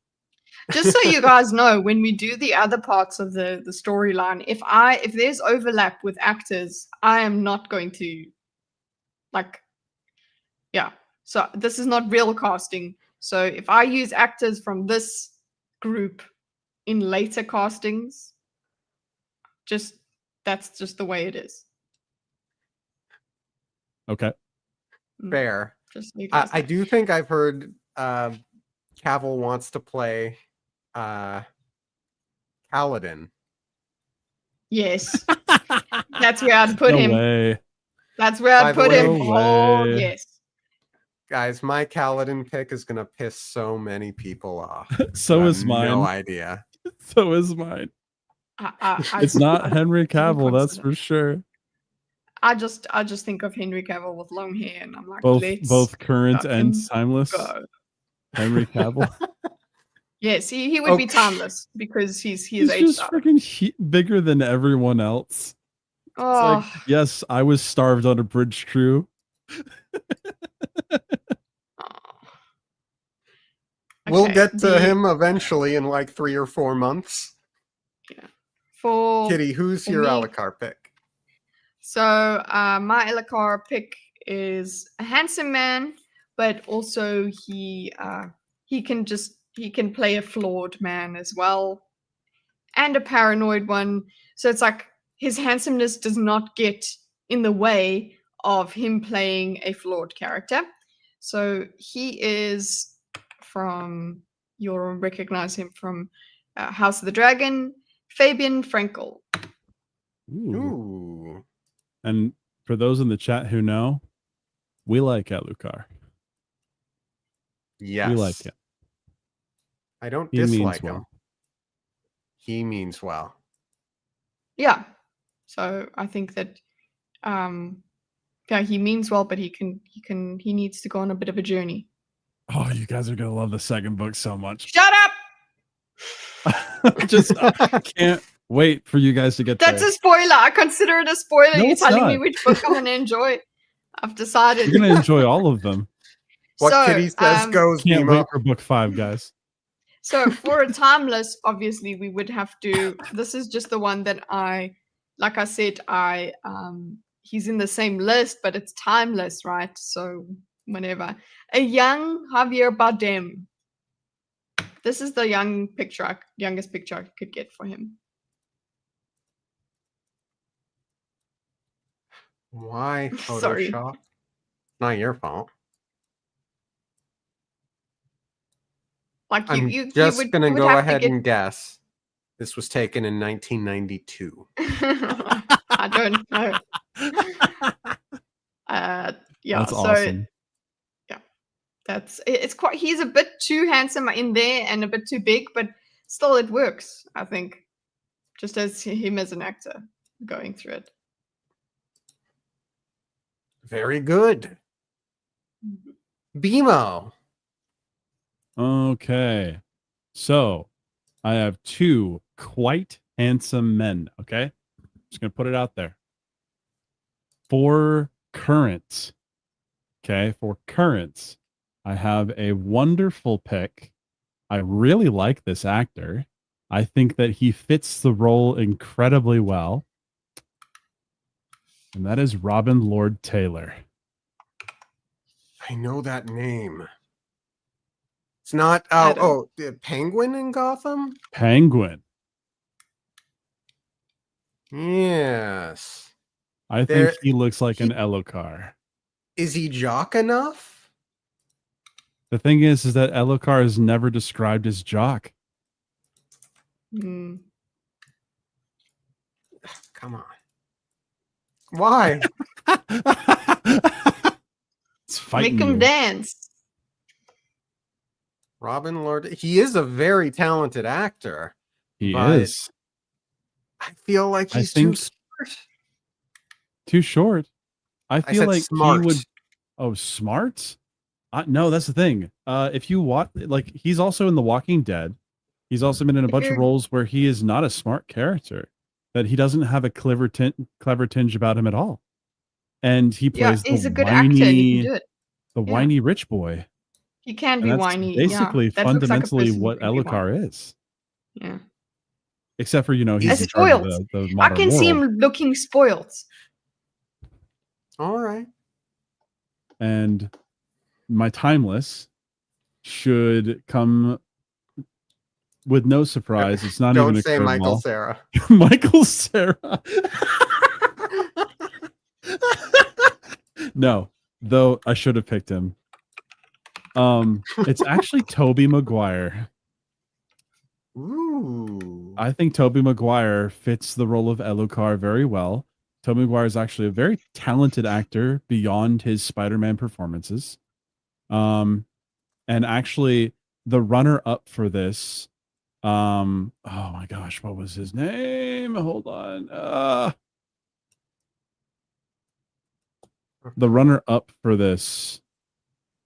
Just so you guys know, when we do the other parts of the storyline, if there's overlap with actors, I am not going to so this is not real casting. So if I use actors from this group in later castings, that's just the way it is. Okay. Fair. Just so I do think I've heard Cavill wants to play Kaladin. Yes. That's where I'd put him. Way. That's where I'd put him. Oh, yes. Guys, my Kaladin pick is going to piss so many people off. So is mine. No idea. So is mine. It's not Henry Cavill, that's for sure. I just think of Henry Cavill with long hair, and I'm like, both current and timeless. Go. Henry Cavill. Yes, he would be Okay. timeless because he is He's aged just out. freaking bigger than everyone else. It's Oh, like, yes, I was starved on a bridge crew. We'll okay, get to him eventually in like 3 or 4 months. for Kitty, who's for your me. Alucard pick? So my Alucard pick is a handsome man, but also he can play a flawed man as well, and a paranoid one. So it's like his handsomeness does not get in the way of him playing a flawed character. So he is from, you'll recognize him from House of the Dragon, Fabian Frankel. Ooh. And for those in the chat who know, we like Alucard. Yes. We like him. I don't He means dislike him. well. He means well. Yeah. So I think that yeah, he means well, but he needs to go on a bit of a journey. Oh, you guys are gonna love the second book so much. Shut up! Just can't wait for you guys to get That's there. a spoiler. I consider it a spoiler. No, You're it's telling me not. which book I'm gonna enjoy. I've decided. You're gonna enjoy all of them. What So, Kitty says goes, Can't Bimo. wait for book 5, guys. So for a timeless, obviously we would have to. This is just the one that like I said, he's in the same list, but it's timeless, right? So whenever a young Javier Bardem. This is the youngest picture I could get for him. Why Sorry. Photoshop? Not your fault. Like I'm you just would, gonna you would go have ahead to get... and guess. This was taken in 1992. I don't know. Yeah, That's so awesome. yeah, it's quite. He's a bit too handsome in there and a bit too big, but still it works. I think, just as him as an actor going through it. Very good. Bimo. Okay. So I have 2 quite handsome men. Okay. Just gonna put it out there. For currents. Okay. For currents, I have a wonderful pick. I really like this actor. I think that he fits the role incredibly well. And that is Robin Lord Taylor. I know that name. It's not the Penguin in Gotham? Penguin. Yes. I think he looks like an Alucard. Is he jock enough? The thing is that Alucard is never described as jock. Mm. Come on. Why? Make him dance. Robin Lord. He is a very talented actor. He is. I feel like he's too short. Too short. I feel like smart. he would. Oh, smart? No, that's the thing. If you watch, like, he's also in The Walking Dead. He's also been in a bunch of roles where he is not a smart character. That he doesn't have a clever tinge about him at all. And he plays he's the a good actor. And he can do it. The whiny rich boy. He can And be that's whiny. basically That looks like a fundamentally person who what can be whiny. Alucard is. Yeah. Except for, he's in charge spoiled. of the I modern can see world. him looking spoiled. All right. And my timeless should come with no surprise. It's not even a say Michael curveball. Cera. Michael Cera. No, though I should have picked him. It's actually Tobey Maguire. Ooh. I think Tobey Maguire fits the role of Alucard very well. Tobey Maguire is actually a very talented actor beyond his Spider-Man performances. And actually the runner-up for this, oh my gosh, what was his name? Hold on. The runner-up for this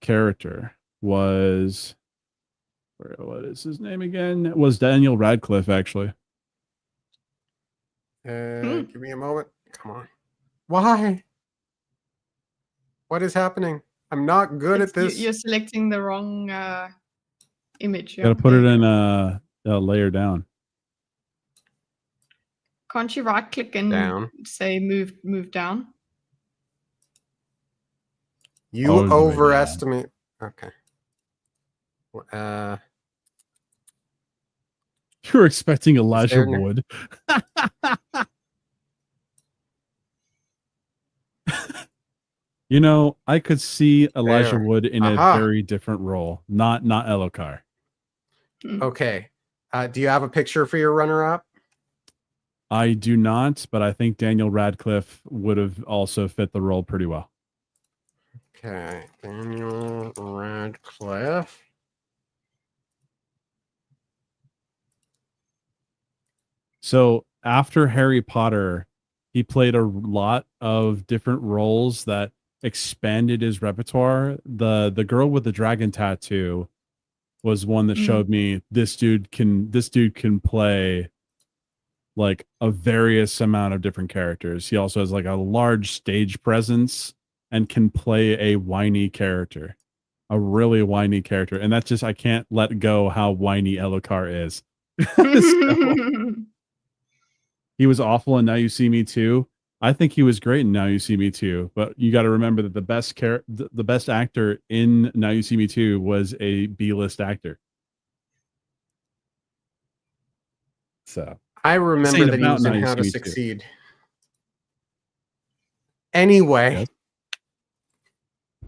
character was What is his name again? It was Daniel Radcliffe, actually. Give me a moment. Come on. Why? What is happening? I'm not good at this. You're selecting the wrong image. Got to put it in a layer down. Can't you right click and Down. say move down? You overestimate. Okay. You were expecting Elijah Wood. You know, I could see Elijah Wood in a very different role, not Elokar. Okay. Do you have a picture for your runner-up? I do not, but I think Daniel Radcliffe would have also fit the role pretty well. Okay, Daniel Radcliffe. So after Harry Potter, he played a lot of different roles that expanded his repertoire. The girl with the dragon tattoo was one that showed me this dude can play like a various amount of different characters. He also has like a large stage presence and can play a whiny character, a really whiny character. And that's just, I can't let go how whiny Elokar is. So, he was awful in Now You See Me Too. I think he was great in Now You See Me Too, but you got to remember that the best actor in Now You See Me Too was a B-list actor. So I remember that he was in How to Succeed. Anyway, yes.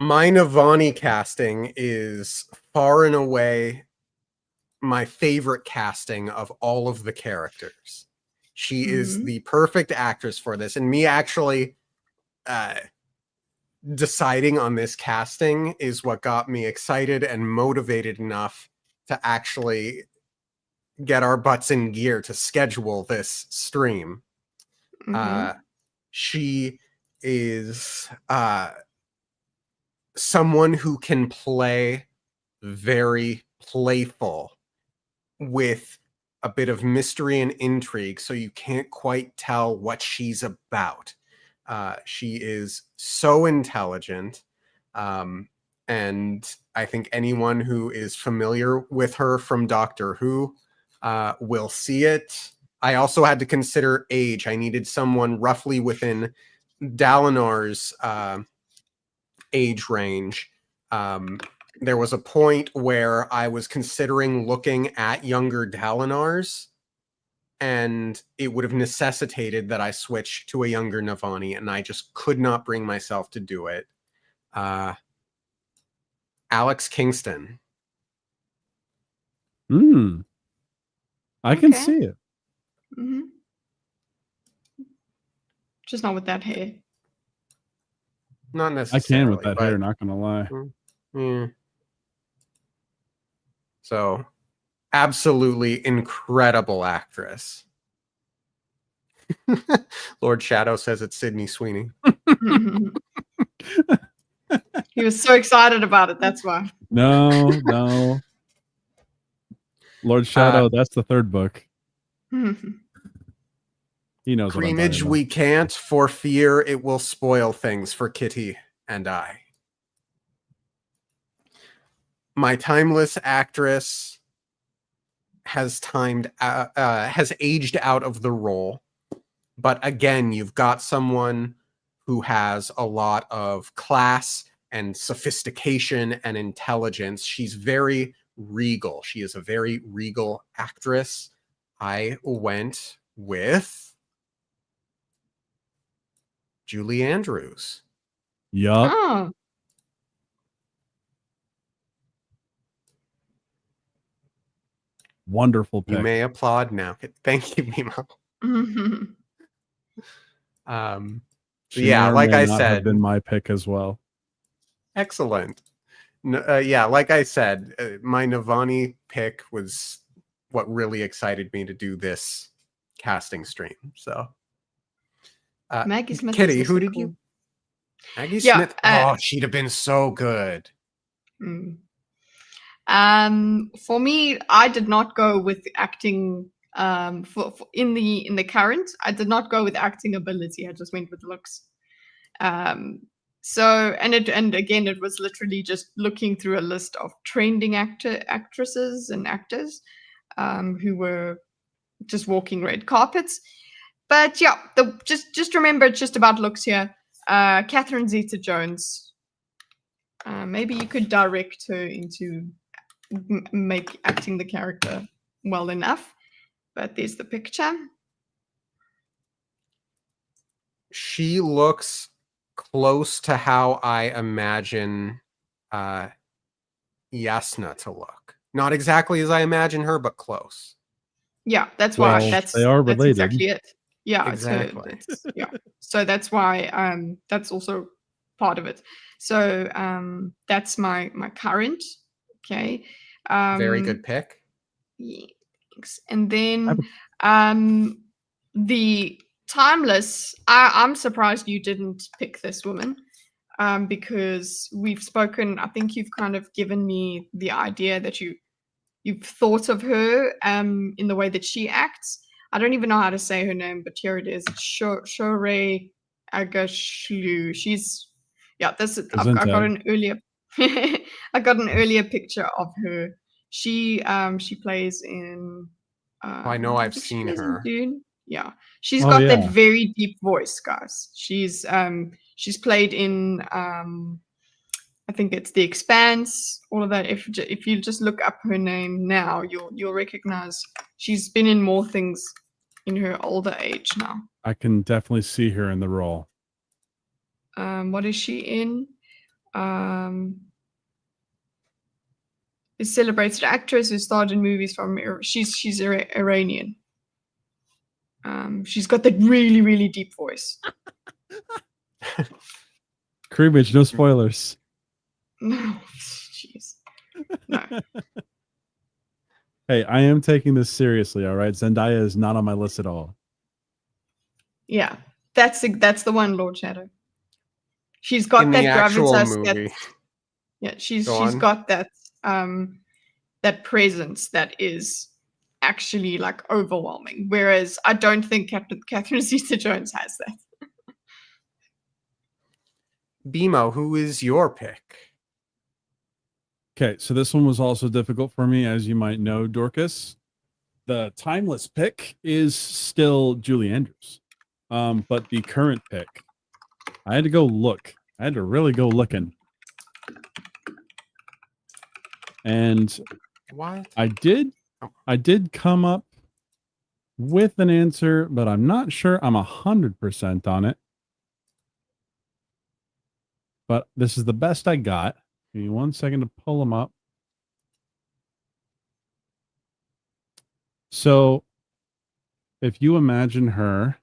My Navani casting is far and away my favorite casting of all of the characters. She is the perfect actress for this. And me actually deciding on this casting is what got me excited and motivated enough to actually get our butts in gear to schedule this stream. She is someone who can play very playful with a bit of mystery and intrigue, so you can't quite tell what she's about. She is so intelligent, and I think anyone who is familiar with her from Doctor Who will see it. I also had to consider age. I needed someone roughly within Dalinar's age range. There was a point where I was considering looking at younger Dalinars, and it would have necessitated that I switch to a younger Navani, and I just could not bring myself to do it. Alex Kingston. I can see it. Just not with that hair. Not necessarily. I can with that hair, not gonna lie. Yeah. So, absolutely incredible actress. Lord Shadow says it's Sydney Sweeney. He was so excited about it, that's why. No. Lord Shadow, that's the third book. He knows what I'm talking about. We can't, for fear it will spoil things for Kitty and I. My timeless actress has aged out of the role, but again, you've got someone who has a lot of class and sophistication and intelligence. She's very regal. She is a very regal actress. I went with Julie Andrews. Yup. Oh. Wonderful pick. You may applaud now. Thank you, Mimo. Yeah, like I said, have been my pick as well. Excellent. Yeah, like I said, my Navani pick was what really excited me to do this casting stream. So, Maggie Smith. Kitty, who did you? Maggie Smith. Oh, she'd have been so good. For me, I did not go with acting. For in the current, I did not go with acting ability. I just went with looks. So and again, it was literally just looking through a list of trending actresses and actors, who were just walking red carpets. But yeah, just remember, it's just about looks here. Catherine Zeta-Jones. Maybe you could direct her into make acting the character well enough. But there's the picture. She looks close to how I imagine Yasna to look. Not exactly as I imagine her, but close. Yeah, that's why Well, that's they are that's related. exactly it. Yeah, Exactly. yeah. So that's why that's also part of it. So that's my current. Okay. Very good pick. Yeah, thanks. And then the timeless. I'm surprised you didn't pick this woman. Because we've spoken, I think you've kind of given me the idea that you've thought of her in the way that she acts. I don't even know how to say her name, but here it is. Shore Agashlu. She's I got an earlier I got an earlier picture of her. She plays in I know I've she seen plays in her. Dune. Yeah. She's Oh, got that yeah. very deep voice, guys. She's played in I think it's The Expanse, all of that. If you just look up her name now, you'll recognize she's been in more things in her older age now. I can definitely see her in the role. What is she in? Is celebrated actress who starred in movies from she's Iranian. She's got that really, really deep voice. Cribbage, no spoilers. No, jeez. No. Hey, I am taking this seriously, all right? Zendaya is not on my list at all. Yeah, that's the one, Lord Shadow. She's got In that the actual gravitas. movie. Yeah, she's on. got that that presence that is actually like overwhelming. Whereas I don't think Catherine Zeta-Jones has that. BMO, who is your pick? Okay, so this one was also difficult for me, as you might know, Dorcas. The timeless pick is still Julie Andrews. But the current pick, I had to go look. I had to really go looking. And What? I did come up with an answer, but I'm not sure I'm 100% on it. But this is the best I got. Give me 1 second to pull them up. So if you imagine her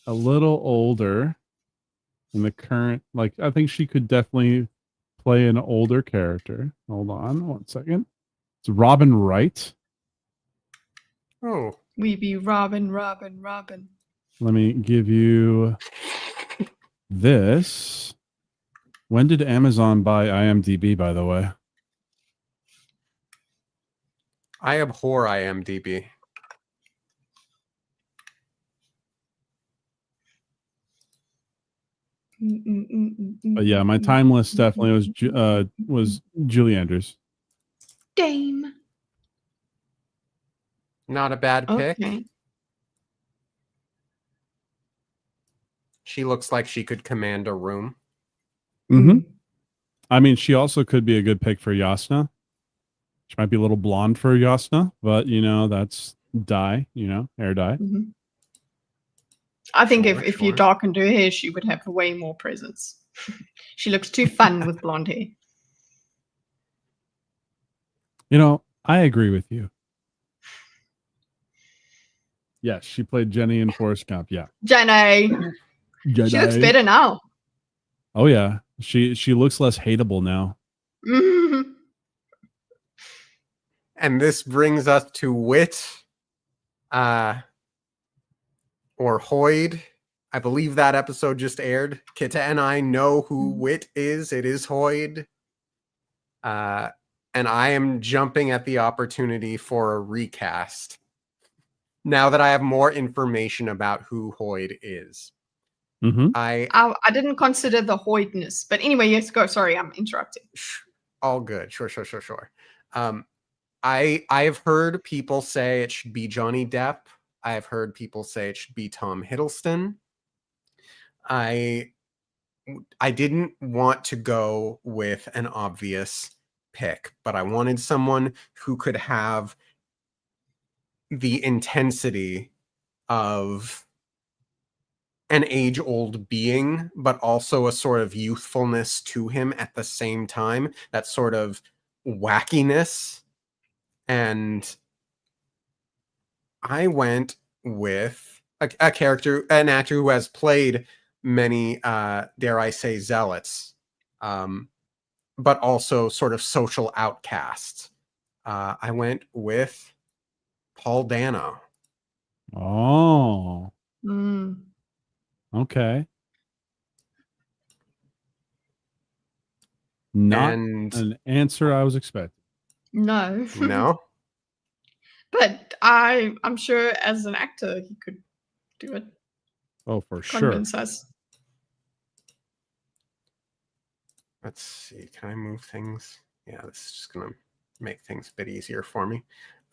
a little older in the current, like, I think she could definitely play an older character. Hold on 1 second. It's Robin Wright. Oh. We be Robin. Let me give you this. When did Amazon buy IMDb, by the way? I abhor IMDb. But yeah, my timeless definitely was Julie Andrews. Dame. Not a bad pick. Okay. She looks like she could command a room. Mm-hmm. I mean, she also could be a good pick for Yasna. She might be a little blonde for Yasna, but that's dye, hair dye. Mm-hmm. I think Sure, if you darkened her hair, she would have way more presence. She looks too fun with blonde hair. I agree with you. Yes, she played Jenny in Forrest Gump. Yeah. Jenny. She looks better now. Oh yeah. She looks less hateable now. And this brings us to Wit or Hoyd. I believe that episode just aired. Kitteh and I know who Wit is. It is Hoyd. And I am jumping at the opportunity for a recast now that I have more information about who Hoyd is. Mm-hmm. I didn't consider the Hoydness, but anyway, yes, go. Sorry, I'm interrupting. All good. Sure. I've heard people say it should be Johnny Depp. I've heard people say it should be Tom Hiddleston. I didn't want to go with an obvious pick, but I wanted someone who could have the intensity of an age-old being, but also a sort of youthfulness to him at the same time, that sort of wackiness. And I went with a character, an actor who has played many, dare I say, zealots, but also sort of social outcasts. I went with Paul Dano. Oh, Mm. okay. Not And an answer I was expecting. No. no, But I'm sure as an actor he could do it. Oh, for sure. Convince us. let's see. Can I move things? Yeah, this is just gonna make things a bit easier for me.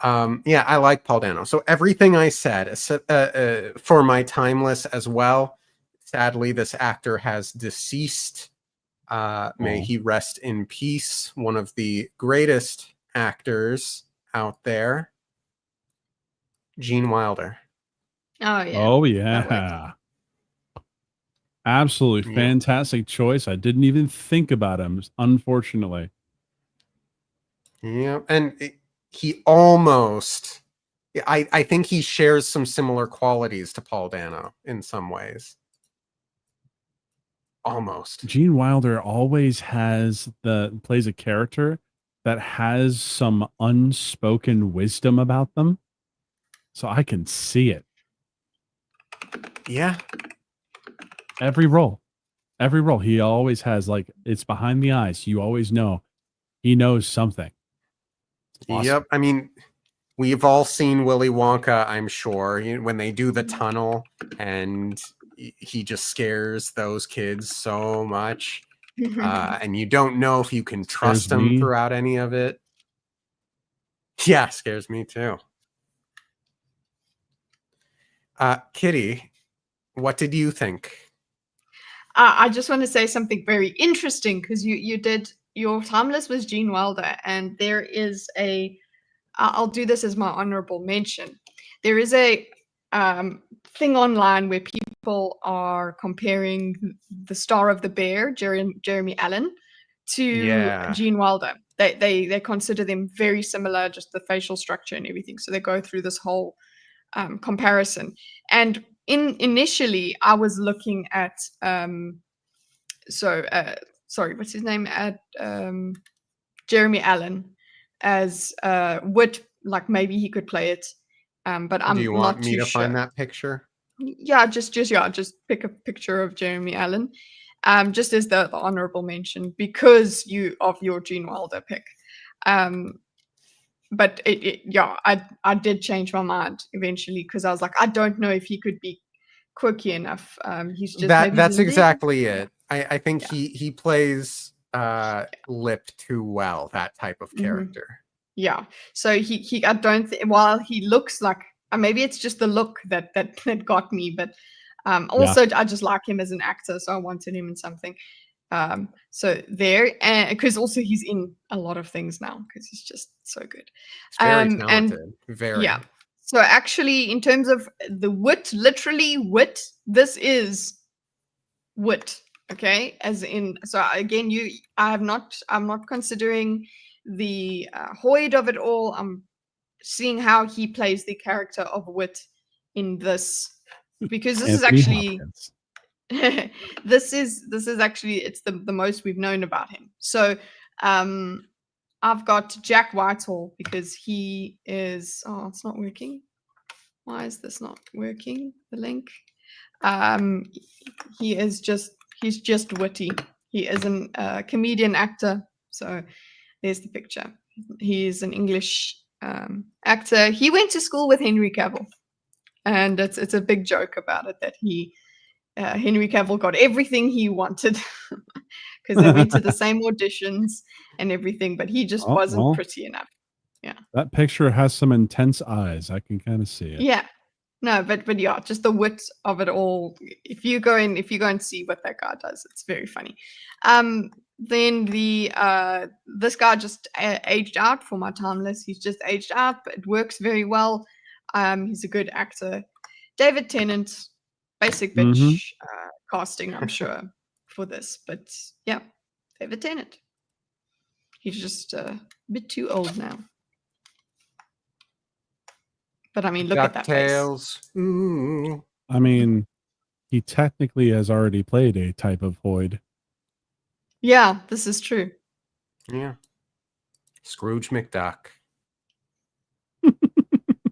Yeah, I like Paul Dano. So everything I said for my timeless as well. Sadly, this actor has deceased. May Oh. he rest in peace. One of the greatest actors out there, Gene Wilder. Oh yeah. Oh, worked. yeah. Absolutely Yeah. fantastic choice. I didn't even think about him, unfortunately. Yeah, and he almost. I think he shares some similar qualities to Paul Dano in some ways. Almost. Gene Wilder always plays a character that has some unspoken wisdom about them. So I can see it. Yeah. Every role. He always has, like, it's behind the eyes. You always know he knows something. Awesome. Yep. I mean, we've all seen Willy Wonka, I'm sure, when they do the tunnel and he just scares those kids so much. And you don't know if you can trust Scares him me. throughout any of it. Yeah, scares me too. Kitty, what did you think? I just want to say something very interesting because you did your timeless was Gene Wilder, and there is I'll do this as my honorable mention. There is a thing online where people are comparing the star of the bear, Jeremy Allen, to Yeah. Gene Wilder. They consider them very similar, just the facial structure and everything. So they go through this whole comparison. And initially, I was looking at sorry, what's his name? At Jeremy Allen as Wit, like maybe he could play it. But I'm Do you want not me too to sure. find that picture? Yeah, just pick a picture of Jeremy Allen, just as the honorable mention because of your Gene Wilder pick. But I did change my mind eventually because I was like, I don't know if he could be quirky enough. He's just That's exactly yeah. it. I think he plays Lip too well, that type of character. Yeah. So he I don't while he looks like maybe it's just the look that got me, but also I just like him as an actor, so I wanted him in something. So there, because also he's in a lot of things now because he's just so good. It's very talented. And Very. yeah. So actually, in terms of the wit, literally wit, this is wit. Okay, as in, so again, I'm not considering the Hoyd of it all. I'm seeing how he plays the character of wit in this, because this Anthony is actually Hopkins. this is actually it's the most we've known about him. So I've got Jack Whitehall because he is it's not working. Why is this not working? The link. He's just witty. He is a comedian actor. So There's the picture. He's an English actor. He went to school with Henry Cavill, and it's a big joke about it that Henry Cavill got everything he wanted because they went to the same auditions and everything, but he just wasn't pretty enough. Yeah, that picture has some intense eyes. I can kind of see it. Yeah, no, but yeah, just the wit of it all. If you go and see what that guy does, it's very funny. Then this guy just aged out for my timeless. He's just aged out. It works very well. He's a good actor. David Tennant, basic bitch casting, I'm sure, for this. But yeah, David Tennant. He's just a bit too old now. But I mean, look at that face. Ooh. I mean, he technically has already played a type of Hoyd. Yeah, this is true. Yeah. Scrooge McDuck.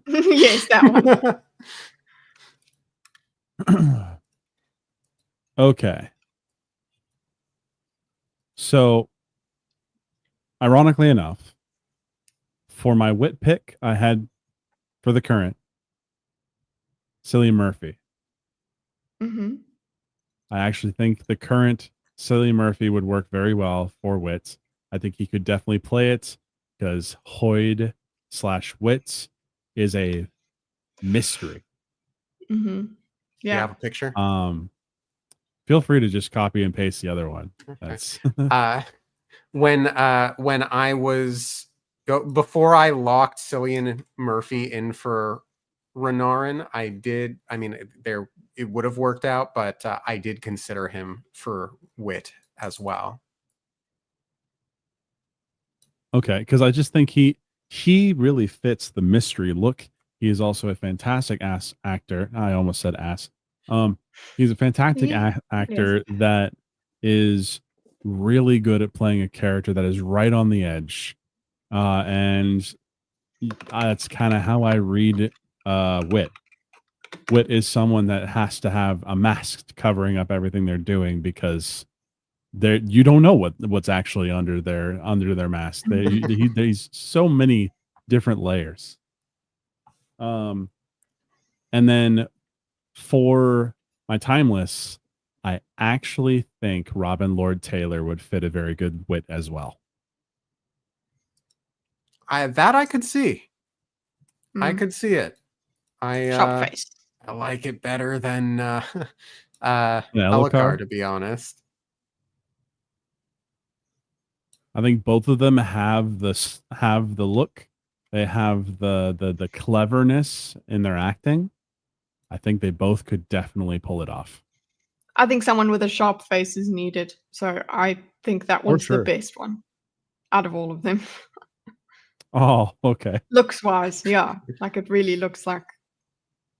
Yes, that one. Okay. So, ironically enough, for my wit pick, I had for the current Cillian Murphy. I actually think the current Cillian Murphy would work very well for wits. I think he could definitely play it because Hoyd/wits is a mystery. Yeah. You have a picture? Feel free to just copy and paste the other one. Okay. That's when I was before I locked Cillian Murphy in for Renarin, it would have worked out, but I did consider him for wit as well. Okay, because I just think he really fits the mystery look. He is also a fantastic actor. I almost said ass. He's a fantastic actor that is really good at playing a character that is right on the edge. And that's kind of how I read wit. Wit is someone that has to have a mask covering up everything they're doing because you don't know what's actually under their mask. There's so many different layers. And then for my timeless, I actually think Robin Lord Taylor would fit a very good wit as well. I could see. I could see it. Shop face. I like it better than Elokar, to be honest. I think both of them have the look. They have the cleverness in their acting. I think they both could definitely pull it off. I think someone with a sharp face is needed. So I think that one's the best one out of all of them. Oh, okay. Looks wise, yeah. Like it really looks like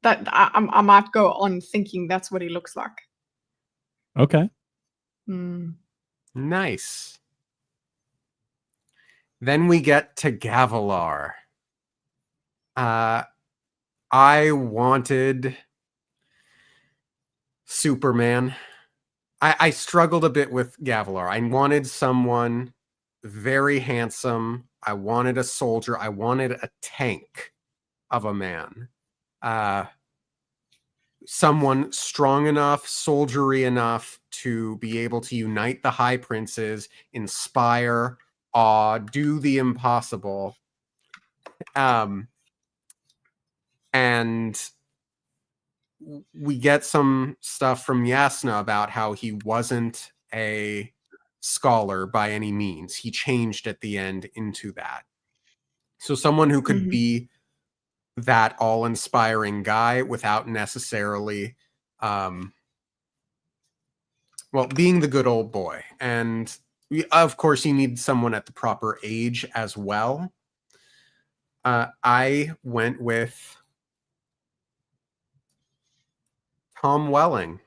that. I might go on thinking that's what he looks like. Okay. Nice. Then we get to Gavilar. I wanted Superman. I struggled a bit with Gavilar. I wanted someone very handsome. I wanted a soldier. I wanted a tank of a man. Someone strong enough, soldiery enough to be able to unite the High Princes, inspire awe, do the impossible. And we get some stuff from Yasna about how he wasn't a scholar by any means. He changed at the end into that. So someone who could be that all-inspiring guy without necessarily being the good old boy. And of course you need someone at the proper age as well. I went with Tom Welling.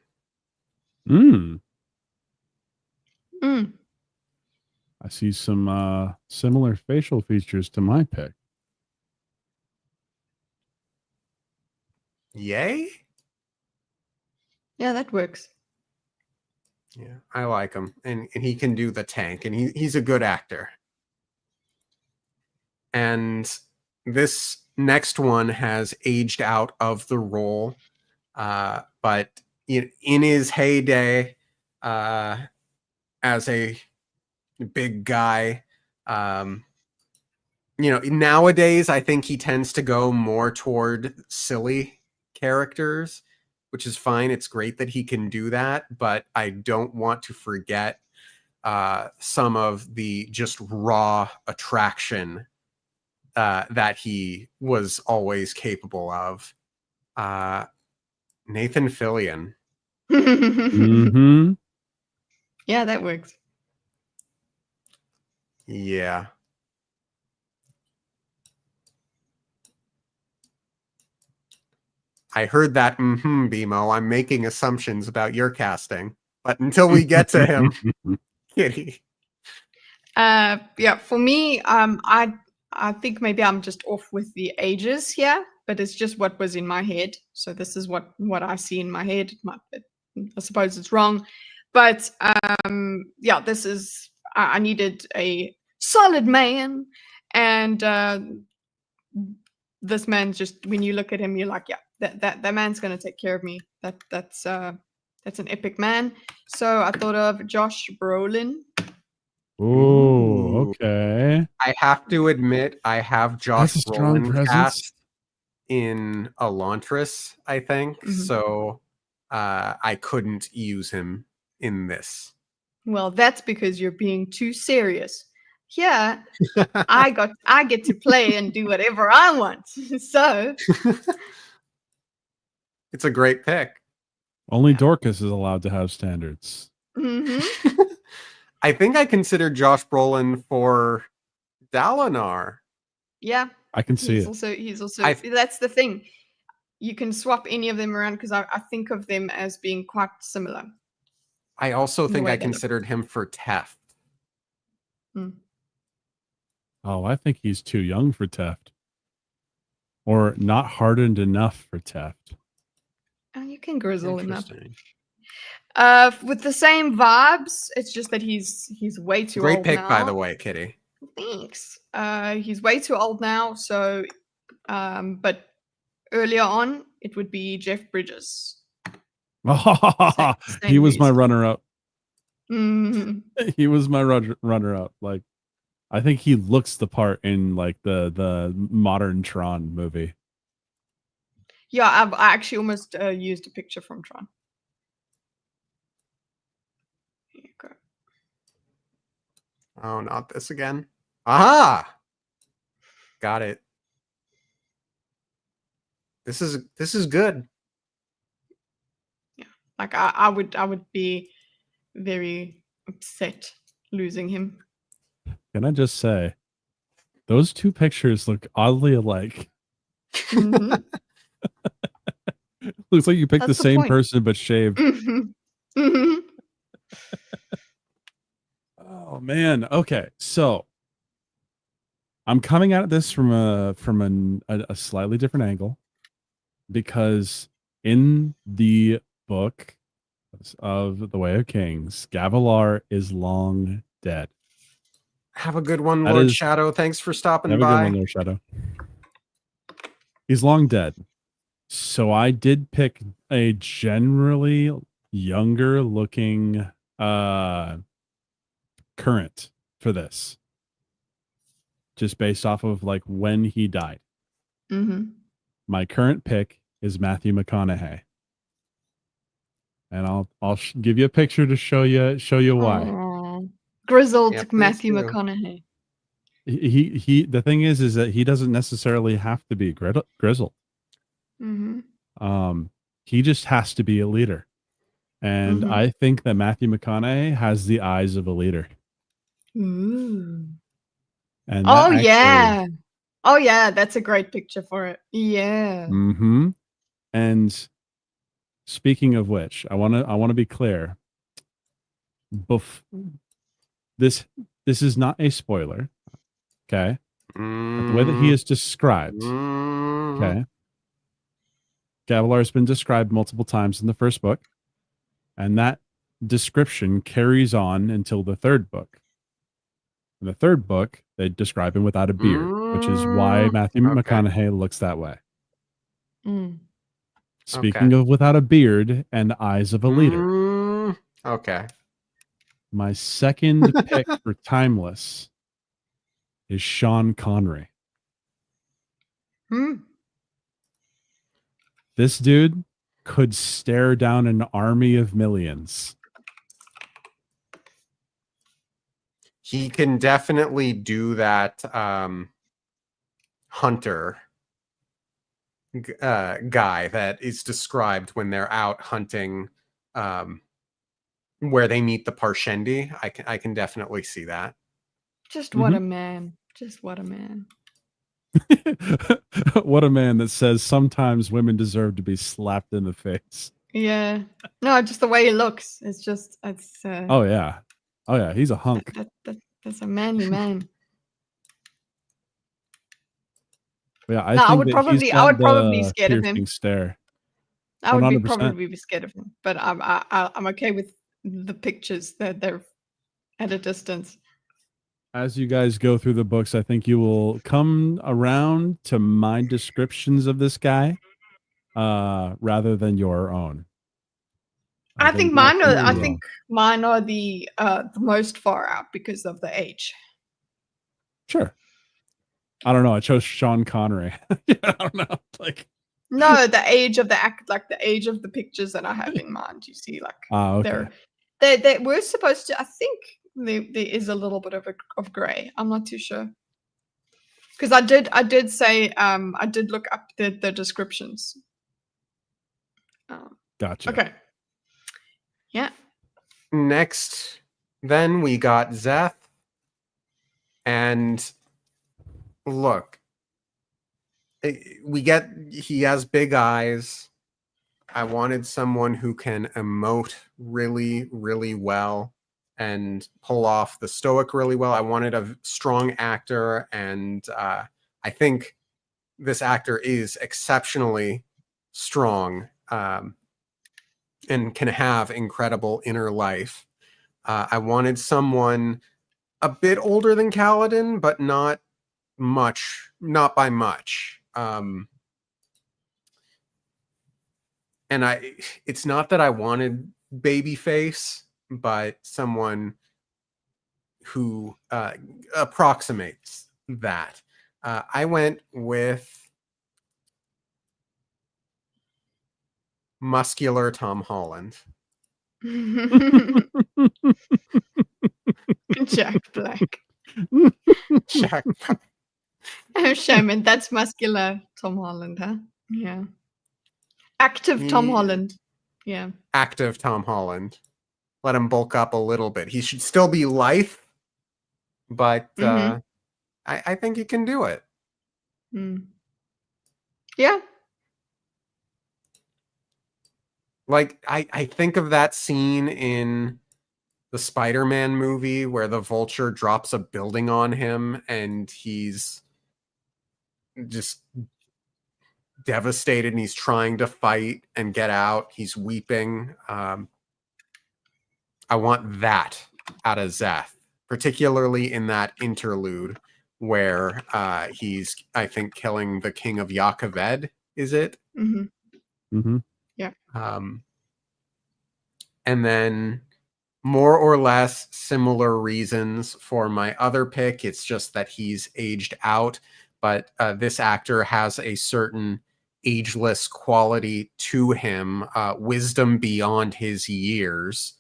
I see some similar facial features to my pick. Yay? Yeah, that works. Yeah, I like him. And he can do the tank, and he's a good actor. and this next one has aged out of the role, but in his heyday as a big guy, nowadays I think he tends to go more toward silly characters, which is fine. It's great that he can do that, but I don't want to forget some of the just raw attraction that he was always capable of. Nathan Fillion. Mm-hmm. Yeah, that works. Yeah. I heard that, BMO. I'm making assumptions about your casting. But until we get to him, Kitty. Yeah, for me, I think maybe I'm just off with the ages here, but it's just what was in my head. So this is what I see in my head. I suppose it's wrong, but yeah, this is I needed a solid man, and this man's just, when you look at him, you're like, yeah, that man's gonna take care of me. That's an epic man. So I thought of Josh Brolin. Oh, okay. I have to admit, I have Josh That's a strong Brolin presence. cast in Elantris, I think. So I couldn't use him in this. Well, that's because you're being too serious. Yeah, I get to play and do whatever I want. So it's a great pick. Only Dorkus is allowed to have standards. I think I considered Josh Brolin for Dalinar. Yeah, I can see he's it. He's also. That's the thing. You can swap any of them around because I think of them as being quite similar. I also think I considered him for Teft. Oh, I think he's too young for Teft. Or not hardened enough for Teft. Oh, you can grizzle him up. With the same vibes, it's just that he's way too old now. Great pick, by the way, Kitty. Thanks. He's way too old now, so but earlier on it would be Jeff Bridges. He was my runner-up. He was my runner-up. Like, I think he looks the part in like the modern Tron movie. Yeah, I actually almost used a picture from Tron. Okay. Oh, not this again. Aha! Got it. This is good. Yeah, like I would be very upset losing him. Can I just say, those two pictures look oddly alike. Looks like you picked the same person but shaved. Oh man. Okay, so I'm coming at this from a slightly different angle, because in the book of The Way of Kings, Gavilar is long dead. Have a good one, Lord Shadow. Thanks for stopping by. Have a good one, Lord Shadow. He's long dead. So I did pick a generally younger looking current for this, just based off of like when he died. My current pick is Matthew McConaughey, and I'll give you a picture to show you why. Grizzled Matthew McConaughey. He the thing is that he doesn't necessarily have to be grizzled. He just has to be a leader, and I think that Matthew McConaughey has the eyes of a leader. And yeah, that's a great picture for it. Yeah. And speaking of which, I want to be clear. This is not a spoiler, okay? The way that he is described, okay? Gavilar has been described multiple times in the first book, and that description carries on until the third book. In the third book, they describe him without a beard. which is why Matthew Okay. McConaughey looks that way. Mm. Speaking of without a beard and eyes of a leader. Okay. My second pick for timeless is Sean Connery. Hmm. This dude could stare down an army of millions. He can definitely do that hunter guy that is described when they're out hunting where they meet the Parshendi. I can definitely see that. Just what a man. Just what a man. What a man that says sometimes women deserve to be slapped in the face. Yeah. No, just the way he looks. It's just, it's. Oh yeah. He's a hunk. That's a manly man. Yeah, I would probably be scared of him. Stare. I would 100%. probably be scared of him, but I'm okay with the pictures that they're at a distance. As you guys go through the books, I think you will come around to my descriptions of this guy, rather than your own. I think mine are the most far out because of the age. Sure. I don't know. I chose Sean Connery. I don't know. Like, no, the age of the act, like the age of the pictures that I have in mind. You see, like okay. they were supposed to. I think there is a little bit of gray. I'm not too sure because I did say I did look up the descriptions. Gotcha. Okay. Yeah. Next, then we got Zeth, and look, he has big eyes. I wanted someone who can emote really, really well and pull off the stoic really well. I wanted a strong actor, and I think this actor is exceptionally strong and can have incredible inner life. I wanted someone a bit older than Kaladin, but not by much. And it's not that I wanted babyface, but someone who approximates that. I went with muscular Tom Holland. Jack Black. Jack. Oh, Shaman, that's muscular Tom Holland, huh? Yeah. Active Tom Holland. Yeah. Active Tom Holland. Let him bulk up a little bit. He should still be lithe, but I think he can do it. Yeah. Like, I think of that scene in the Spider-Man movie where the Vulture drops a building on him and he's just devastated and he's trying to fight and get out. He's weeping. I want that out of Zeth, particularly in that interlude where he's, I think, killing the king of Yakaved, is it? Yeah. And then more or less similar reasons for my other pick. It's just that he's aged out, but this actor has a certain ageless quality to him, wisdom beyond his years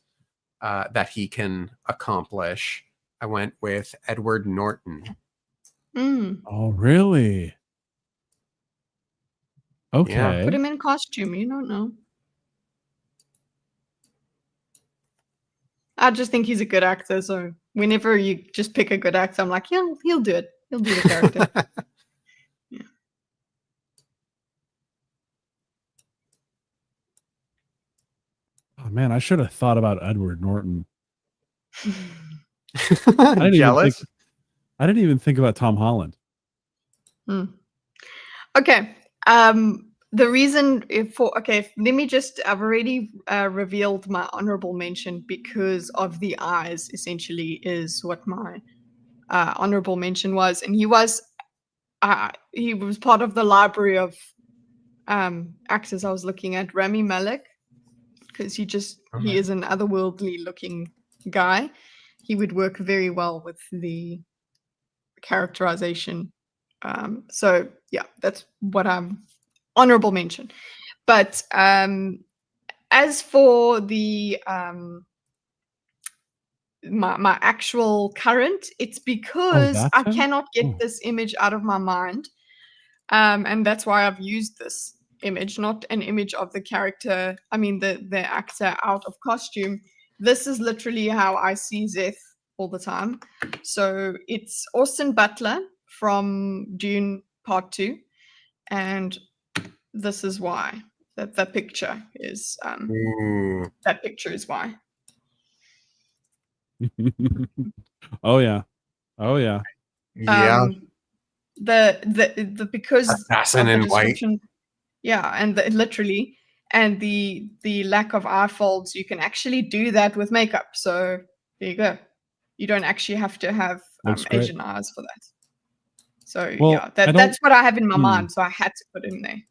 that he can accomplish. I went with Edward Norton. Oh, really? Okay. Yeah. Put him in costume. You don't know. I just think he's a good actor. So whenever you just pick a good actor, I'm like, he'll do it. He'll do the character. Yeah. Oh man, I should have thought about Edward Norton. Jealous? I didn't even think about Tom Holland. Okay. The reason let me just, I've already revealed my honorable mention because of the eyes, essentially, is what my honorable mention was. And he was he was part of the library of actors I was looking at. Rami Malek, because he is an otherworldly looking guy. He would work very well with the characterization. So yeah, that's what I'm honorable mention. But as for the my actual current, it's because that's I him? cannot get Oh. this image out of my mind. And that's why I've used this image, not an image of the character, I mean the actor out of costume. This is literally how I see Zeth all the time. So it's Austin Butler from Dune Part 2, and this is why. That picture is that picture is why. Oh yeah. Oh yeah. Yeah. The because Assassin of the in white. description, yeah, and literally, and the lack of eye folds, you can actually do that with makeup. So there you go. You don't actually have to have Looks great. Asian eyes for that. So Well, yeah, that's what I have in my mind. So I had to put in there.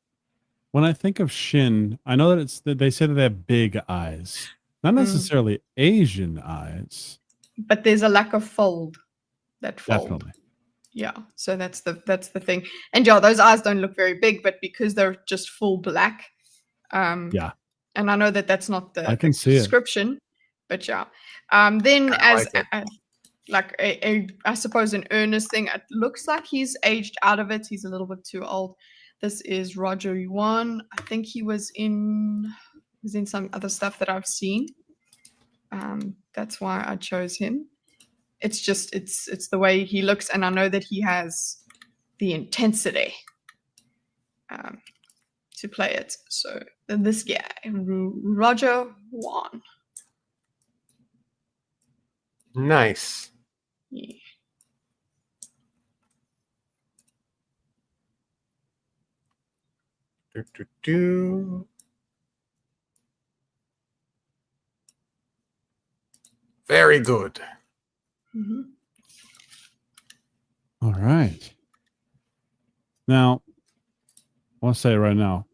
When I think of Shin, I know that they say that they have big eyes, not necessarily Asian eyes. But there's a lack of fold. That fold. Definitely. Yeah, so that's the thing. And yeah, those eyes don't look very big, but because they're just full black, yeah. And I know that that's not the I can see description, but yeah. Then as like I suppose an earnest thing, it looks like he's aged out of it. He's a little bit too old. This is Roger Yuan. I think he was in some other stuff that I've seen. That's why I chose him. It's just it's the way he looks, and I know that he has the intensity to play it. So this guy, Roger Yuan. Nice. Yeah. Very good. Mm-hmm. All right. Now, I want to say right now,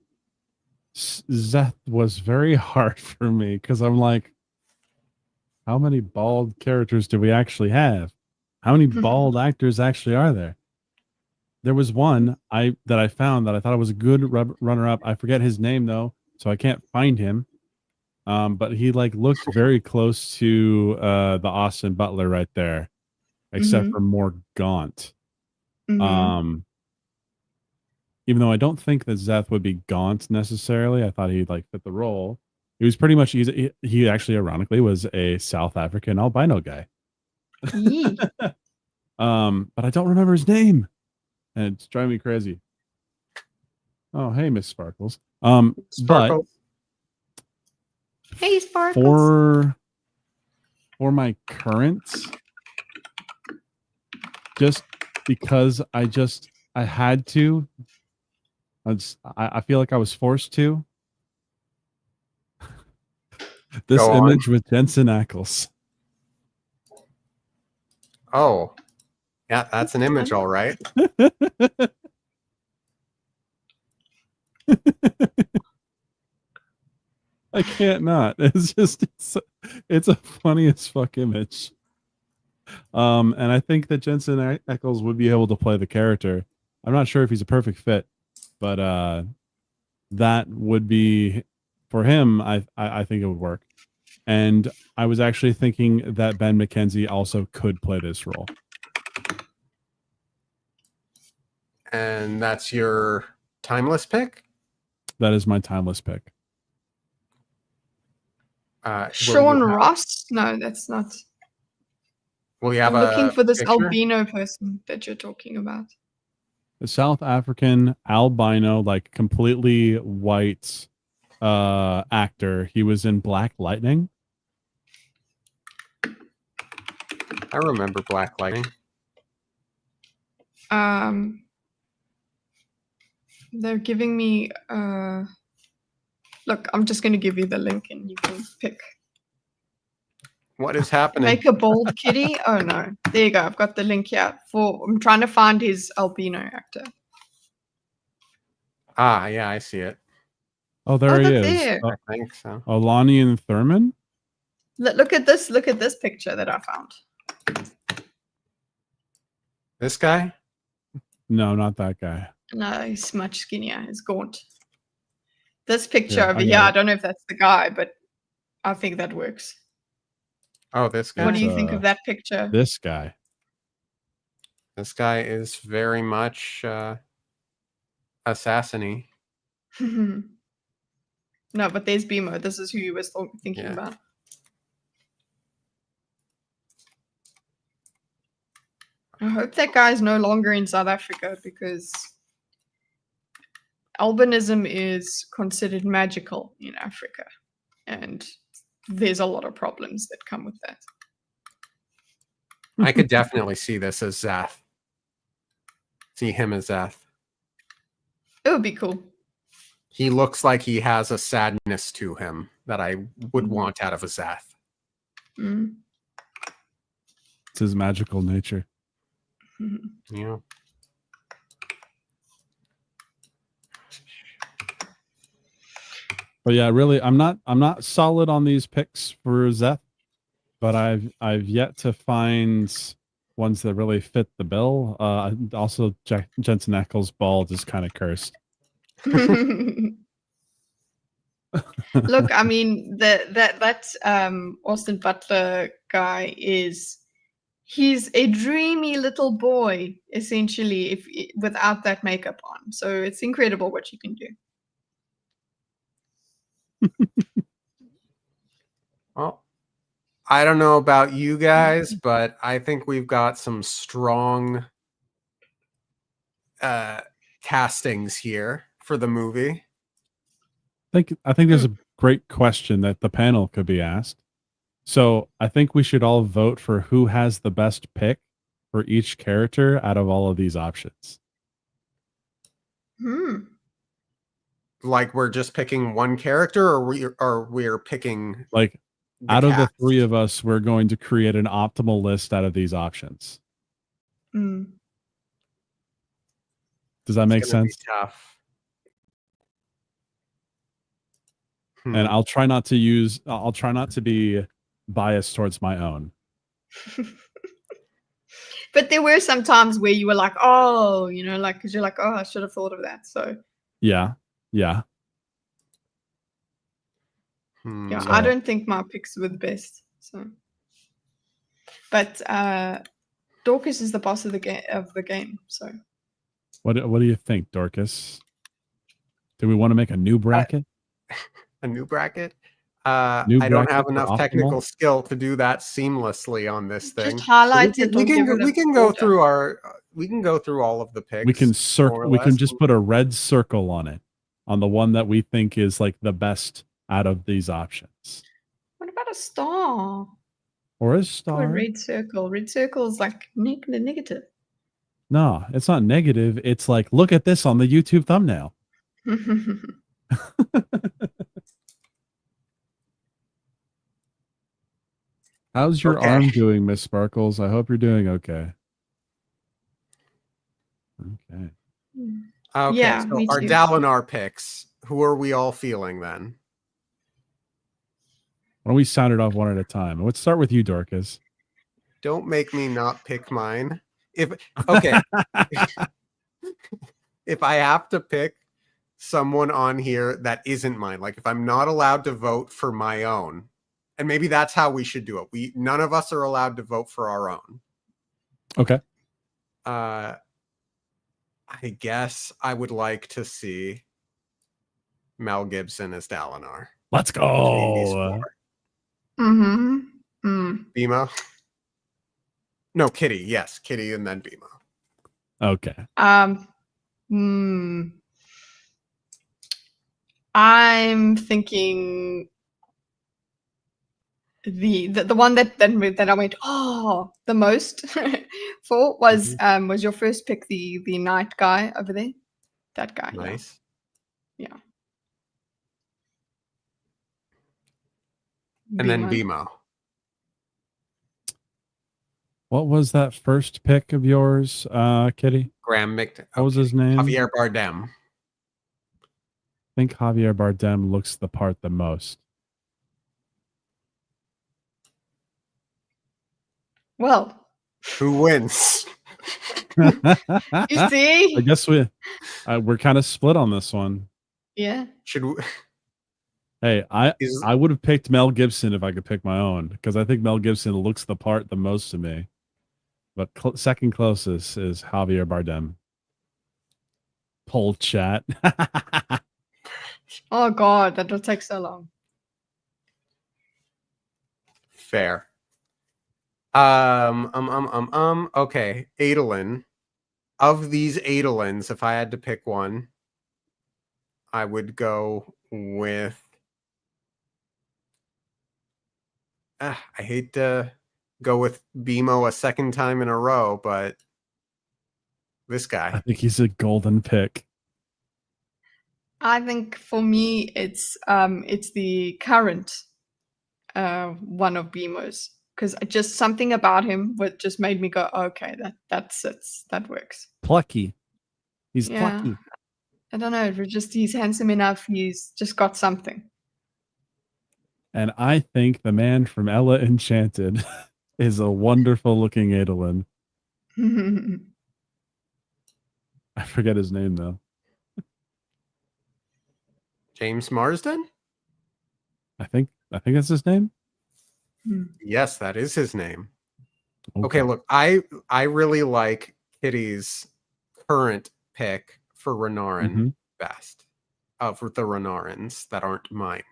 Zeth was very hard for me because I'm like, how many bald characters do we actually have? How many bald actors actually are there? There was one that I found that I thought was a good runner-up. I forget his name though, so I can't find him. But he like looked very close to the Austin Butler right there, except for more gaunt. Even though I don't think that Zeth would be gaunt necessarily, I thought he'd like fit the role. He was pretty much he actually ironically was a South African albino guy. But I don't remember his name, and it's driving me crazy. Oh, hey, Miss Sparkles. Sparkles. But hey, Sparkles. For my current, just because I had to. I feel like I was forced to. This image with Jensen Ackles. Oh, yeah, that's an image, all right. I can't not. It's a funny as fuck image. And I think that Jensen Ackles would be able to play the character. I'm not sure if he's a perfect fit, but that would be for him. I think it would work. And I was actually thinking that Ben McKenzie also could play this role. And that's your timeless pick? That is my timeless pick. Sean Ross? No, that's not. Will you have I'm looking for this picture? albino person that you're talking about. The South African albino, like completely white actor. He was in Black Lightning. I remember Black Lightning. They're giving me look, I'm just going to give you the link and you can pick. What is happening? Make a bald kitty. Oh no, there you go. I've got the link here. I'm trying to find his albino actor. Ah, yeah, I see it. Oh, there he look is. there. I think so. Lonnie and Thurman. Look at this. Look at this picture that I found. This guy? No, not that guy. No, he's much skinnier. He's gaunt. This picture Yeah, over I here, got I it. don't know if that's the guy, but I think that works. Oh, this guy? What do you think of that picture? This guy. This guy is very much assassin-y. No, but there's Bimo. This is who you was thinking about. I hope that guy's no longer in South Africa because albinism is considered magical in Africa. And there's a lot of problems that come with that. I could definitely see this as Zeth. See him as Zeth. It would be cool. He looks like he has a sadness to him that I would want out of a Zeth. Mm. It's his magical nature. Yeah. But yeah, really, I'm not solid on these picks for Zeth, but I've yet to find ones that really fit the bill. Also, Jensen Ackles' bald is kind of cursed. Look, I mean, that Austin Butler guy he's a dreamy little boy, essentially, without that makeup on. So it's incredible what you can do. Well, I don't know about you guys, but I think we've got some strong castings here for the movie. I think there's a great question that the panel could be asked. So I think we should all vote for who has the best pick for each character out of all of these options. Like we're just picking one character, or we're picking like out of the three of us, we're going to create an optimal list out of these options. Mm. Does that make sense? Tough. And I'll try not to be biased towards my own. But there were some times where you were like, oh, because you're like, oh, I should have thought of that. So yeah. Yeah, So, I don't think my picks were the best. So, but Dorkus is the boss of the game. So, what do you think, Dorkus? Do we want to make a new bracket? A new bracket? I don't have enough technical skill to do that seamlessly on this thing. Just highlight it. We can go through all of the picks. We can just put a red circle on it, on the one that we think is like the best out of these options. What about a star? Or a star? Or a red circle. Red circle is like negative. No, it's not negative. It's like, look at this on the YouTube thumbnail. How's your arm doing, Miss Sparkles? I hope you're doing okay. Okay. Okay, yeah, so our Dalinar picks, who are we all feeling then? Why don't we sound it off one at a time? Let's start with you, Dorcas. Don't make me not pick mine. If I have to pick someone on here that isn't mine, like if I'm not allowed to vote for my own, and maybe that's how we should do it. None of us are allowed to vote for our own. Okay. I guess I would like to see Mel Gibson as Dalinar. Let's go. Bimo? No, Kitteh. Yes, Kitteh and then Bimo. Okay. I'm thinking the one that I went the most for was your first pick, the night guy over there. That guy. Nice. Yeah. And then Bimo. What was that first pick of yours, Kitty? Graham Mc. What was his name? Javier Bardem. I think Javier Bardem looks the part the most. Well, Who wins? you see? I guess we're kind of split on this one. Yeah. Should we? Hey, I would have picked Mel Gibson if I could pick my own, because I think Mel Gibson looks the part the most to me. But second closest is Javier Bardem. Poll chat. Oh God, that will take so long. Fair. Okay, Adolin. Of these Adolins, if I had to pick one, I would go with. I hate to go with BMO a second time in a row, but this guy. I think he's a golden pick. I think for me, it's the current one of BMO's, because just something about him what just made me go, okay, that works. Plucky. He's Yeah. plucky. I don't know. He's handsome enough. He's just got something. And I think the man from Ella Enchanted is a wonderful looking Adolin. I forget his name though. James Marsden? I think that's his name. Yes, that is his name. Okay, look, I really like Kitty's current pick for Renarin best of the Renarins that aren't mine.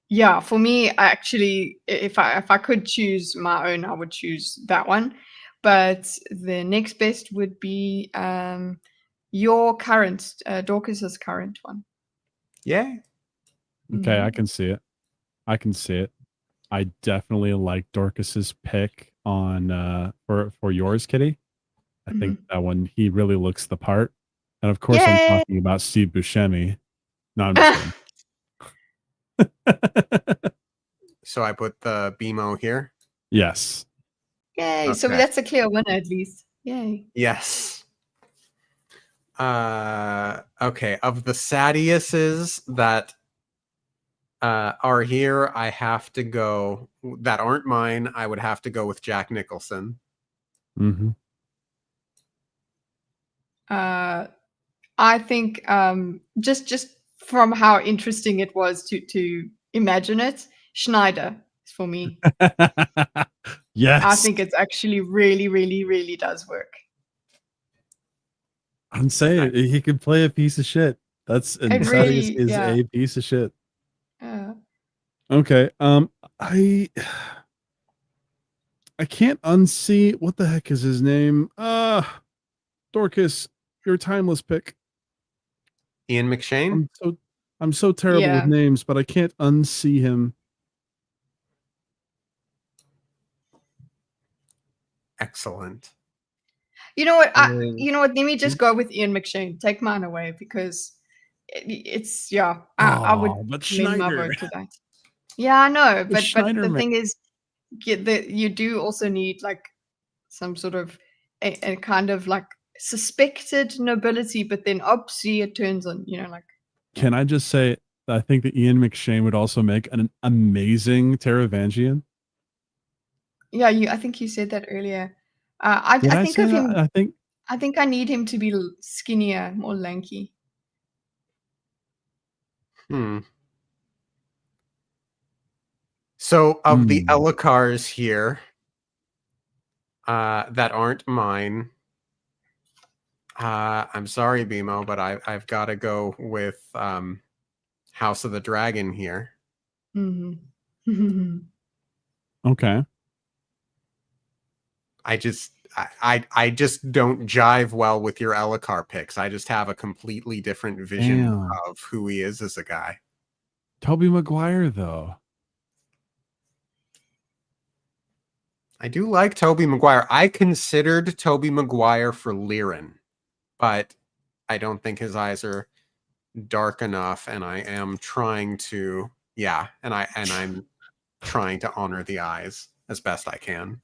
Yeah, for me, actually, if I could choose my own, I would choose that one. But the next best would be your current, Dorcas's current one. Yeah. Okay, I can see it. I definitely like Dorcas's pick on for yours, Kitty. I think that one, he really looks the part. And of course, I'm talking about Steve Buscemi. No, I'm just kidding. So I put the BMO here? Yes. Yay. Okay. So that's a clear winner at least. Yay. Yes. Okay. Of the Sadiuses that are here, I have to go, that aren't mine, I would have to go with Jack Nicholson. I think just from how interesting it was to imagine it, Schneider is for me. Yes. I think it's actually really, really, really does work. I'm saying he could play a piece of shit. That's and really, is a piece of shit. Okay. I can't unsee what the heck is his name. Dorcas, your timeless pick. Ian McShane? I'm so terrible with names, but I can't unsee him. Excellent. You know what? Let me just go with Ian McShane. Take mine away because it's I would lend my vote to that. Yeah, I know, but the thing is, you do also need like some sort of a kind of like suspected nobility, but then see it turns on. Like. Can I just say, I think that Ian McShane would also make an amazing Taravangian. Yeah, I think you said that earlier. I think of him. I think I need him to be skinnier, more lanky. So of the Ellicars here that aren't mine, I'm sorry, BMO, but I've got to go with House of the Dragon here. Okay. I just don't jive well with your Ellicar picks. I just have a completely different vision of who he is as a guy. Tobey Maguire, though. I do like Tobey Maguire. I considered Tobey Maguire for Lirin, but I don't think his eyes are dark enough, and I am trying to, and I'm trying to honor the eyes as best I can.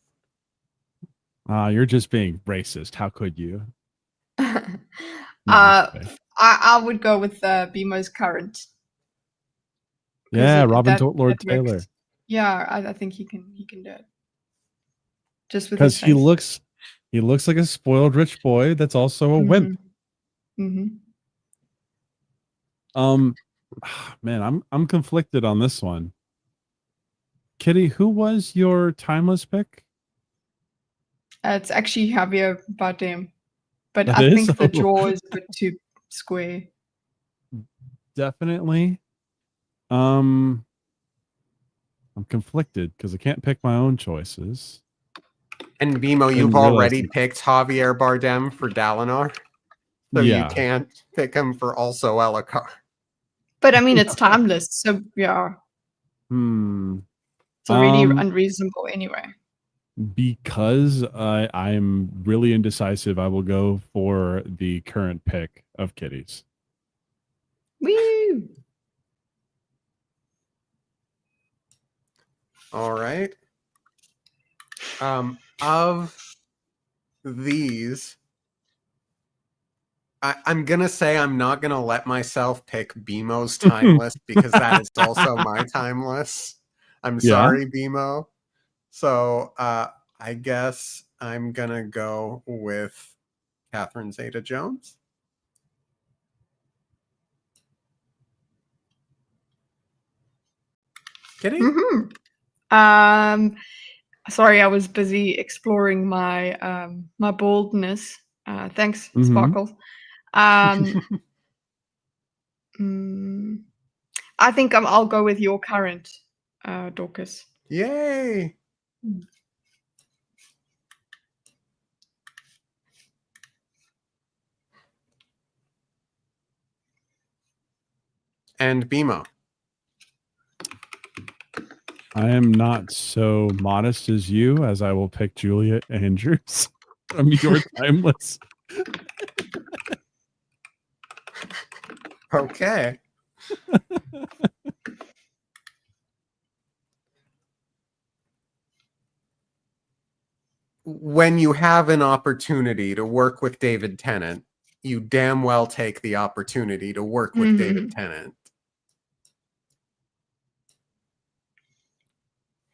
You're just being racist. How could you? No, I would go with BMO's current. 'Cause yeah, Robin that Lord works. Taylor. Yeah, I think he can do it. Just with Because his face. he looks like a spoiled rich boy that's also a wimp. Mm-hmm. Man, I'm conflicted on this one. Kitty, who was your timeless pick? It's actually Javier Bardem, but That I is? think the jaw is a bit too square. Definitely. I'm conflicted because I can't pick my own choices. And Bimo, you've already picked Javier Bardem for Dalinar, so you can't pick him for also Elhokar. But I mean, it's timeless, so yeah. It's already unreasonable anyway. Because I'm really indecisive, I will go for the current pick of Kitty's. Woo! All right. Of these, I'm gonna say I'm not gonna let myself pick Bimo's timeless because that is also my timeless. I'm sorry, Bimo. So I guess I'm gonna go with Catherine Zeta-Jones. Kitty? Sorry, I was busy exploring my my baldness. Thanks, Sparkles. I think I'll go with your current, Dorkus. Yay! And Bimo. I am not so modest as you, as I will pick Julia Andrews from your timeless. Okay. When you have an opportunity to work with David Tennant, you damn well take the opportunity to work with David Tennant.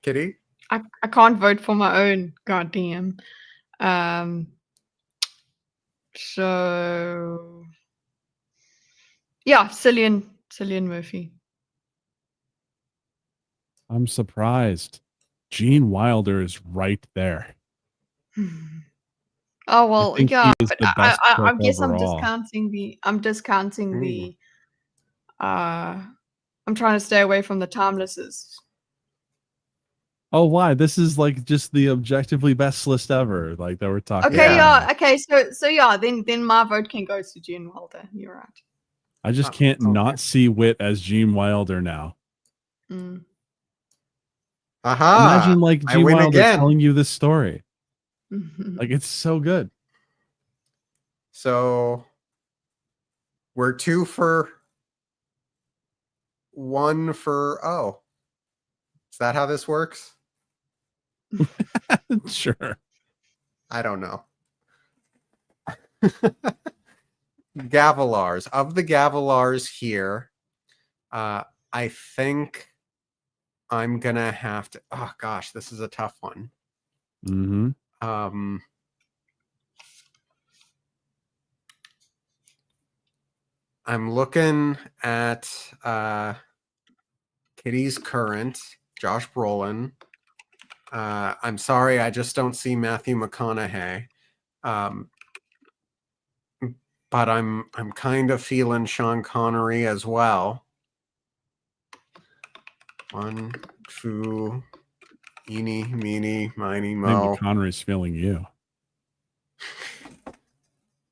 Kitty? I can't vote for my own, goddamn. So yeah, Cillian Murphy. I'm surprised. Gene Wilder is right there. Oh well, yeah, but I guess overall. I'm discounting the I'm trying to stay away from the timelesses. Oh, why? This is like just the objectively best list ever, like that we're talking Okay, about. yeah, okay, so yeah, then my vote can go to Gene Wilder. You're right. I just can't not see Wit as Gene Wilder now. Imagine like Gene Wilder telling you this story. Like it's so good. So we're 2 for 1 for O. Is that how this works? Sure. I don't know. Gavilars. Of the Gavilars here, I think I'm gonna have to. Oh gosh, this is a tough one. I'm looking at Kitty's current, Josh Brolin. I'm sorry, I just don't see Matthew McConaughey. But I'm kind of feeling Sean Connery as well. 1, 2, eeny, meeny, miny, mo. Maybe Connery's feeling you.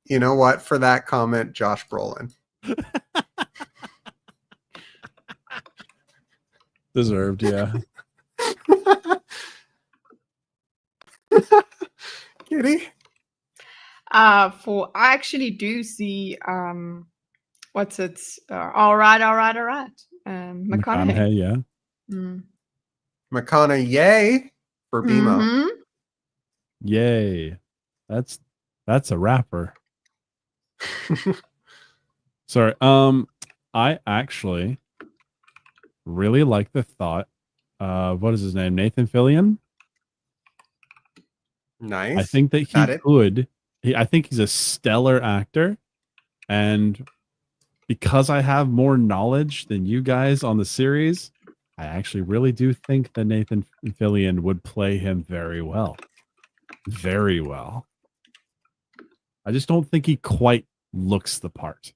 You know what? For that comment, Josh Brolin. Deserved, yeah. Kitty? I actually do see what's it? All right. McConaughey. Yeah. Makana, yay for BMO. Mhm. Yay. That's a rapper. Sorry. I actually really like the thought of what is his name? Nathan Fillion. Nice. I think that he could. I think he's a stellar actor, and because I have more knowledge than you guys on the series, I actually really do think that Nathan Fillion would play him very well. Very well. I just don't think he quite looks the part.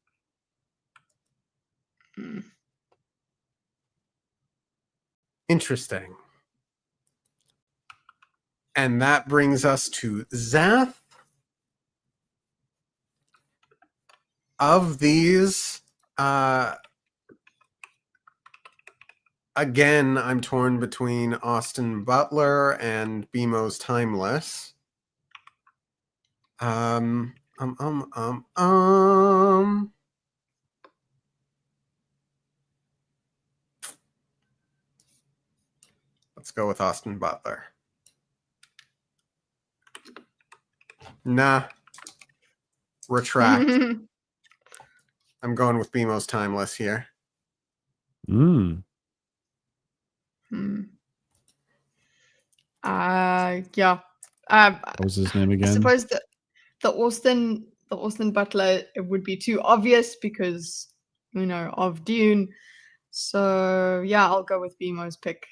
Interesting. And that brings us to Zath. Of these, again, I'm torn between Austin Butler and BMO's Timeless. Let's go with Austin Butler. Nah. Retract. I'm going with BMO's Timeless here. Mm. Yeah. What was his name again? I suppose that the Austin Butler, it would be too obvious because, you know, of Dune. So yeah, I'll go with BMO's pick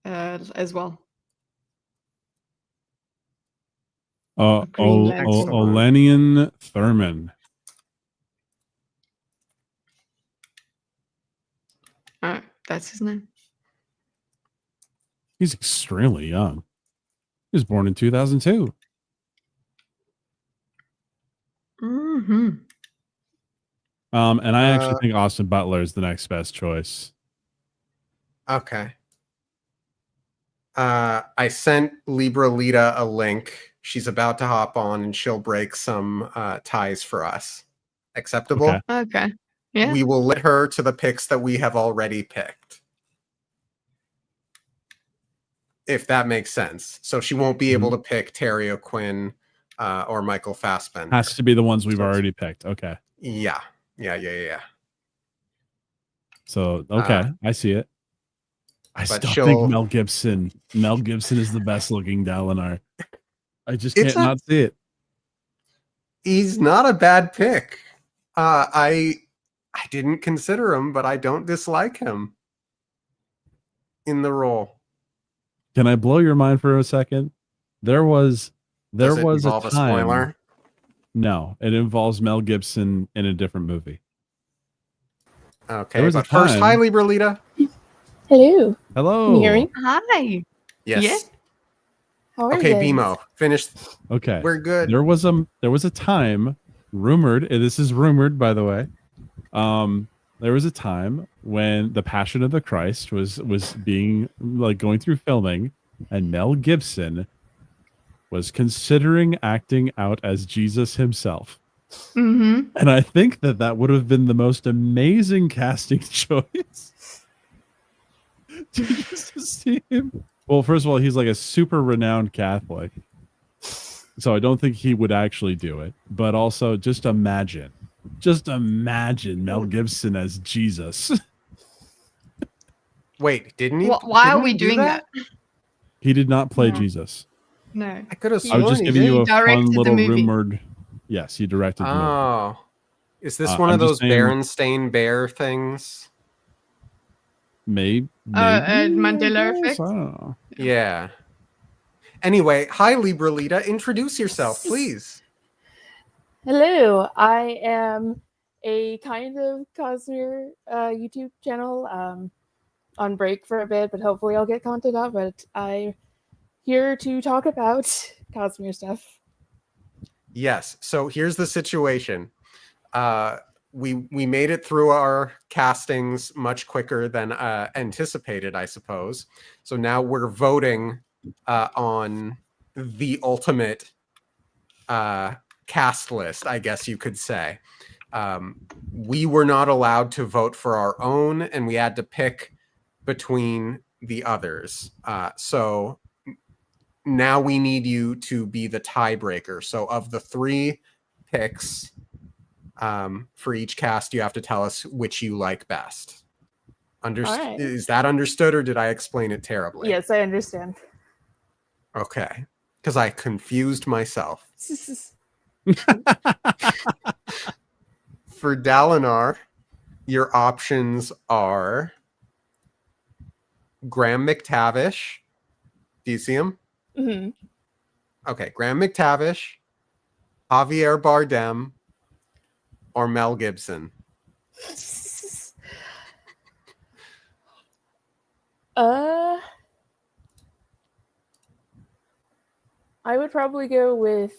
as well. Green Lantern. Olenian Thurman. That's his name. He's extremely young. He was born in 2002. Mm-hmm. And I actually think Austin Butler is the next best choice. Okay. I sent Libra Lita a link. She's about to hop on and she'll break some ties for us. Acceptable? Okay. Yeah. We will let her to the picks that we have already picked. If that makes sense. So she won't be able to pick Terry O'Quinn or Michael Fassbender. Has to be the ones we've already picked. Okay. Yeah. So, okay. I see it. I still think Mel Gibson is the best looking Dalinar. I just can't not see it. He's not a bad pick. I didn't consider him, but I don't dislike him in the role. Can I blow your mind for a second? There was a time. A spoiler? No, it involves Mel Gibson in a different movie. Okay, but first, hi, Libra Lita. Hello. Hello. Can you hear me? Hi. Yes. Yeah. How are you? Okay, BMO, finished. Okay. We're good. There was a time rumored, and this is rumored by the way. There was a time when The Passion of the Christ was being going through filming, and Mel Gibson was considering acting out as Jesus himself. Mm-hmm. And I think that would have been the most amazing casting choice. to see him. Well, first of all, he's like a super renowned Catholic. So I don't think he would actually do it. But also, just imagine Mel Gibson as Jesus. Wait, didn't he? Why are we doing that? He did not play Jesus. No. I could have I was just giving you a fun little movie. rumored. Yes, he directed the movie. Oh. Is this one of those Berenstain Bear things? Maybe. Mandela effect? I don't know. Yeah. Anyway, hi, Libra Lita. Introduce yourself, please. Hello. I am a kind of Cosmere YouTube channel on break for a bit, but hopefully I'll get content up. But I'm here to talk about Cosmere stuff. Yes. So here's the situation. We made it through our castings much quicker than anticipated, I suppose. So now we're voting on the ultimate cast list, I guess you could say. We were not allowed to vote for our own, and we had to pick between the others. So now we need you to be the tiebreaker. So of the 3 picks for each cast, you have to tell us which you like best. All right. Is that understood, or did I explain it terribly? Yes, I understand. Okay. Because I confused myself. For Dalinar, your options are Graham McTavish. Do you see him? Mhm. Okay, Graham McTavish, Javier Bardem, or Mel Gibson. I would probably go with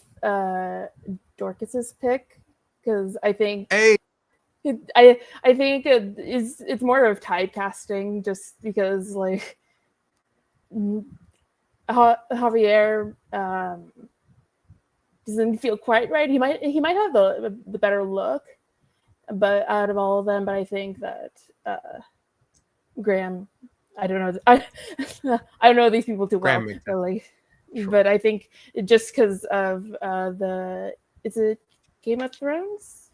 Dorcas's pick because I think Hey, I think it's more of typecasting just because like Javier doesn't feel quite right. He might have the better look, but out of all of them, but I think that Graham. I don't know. I don't know these people too well. Graham But, like, Sure. but I think just because of is it Game of Thrones?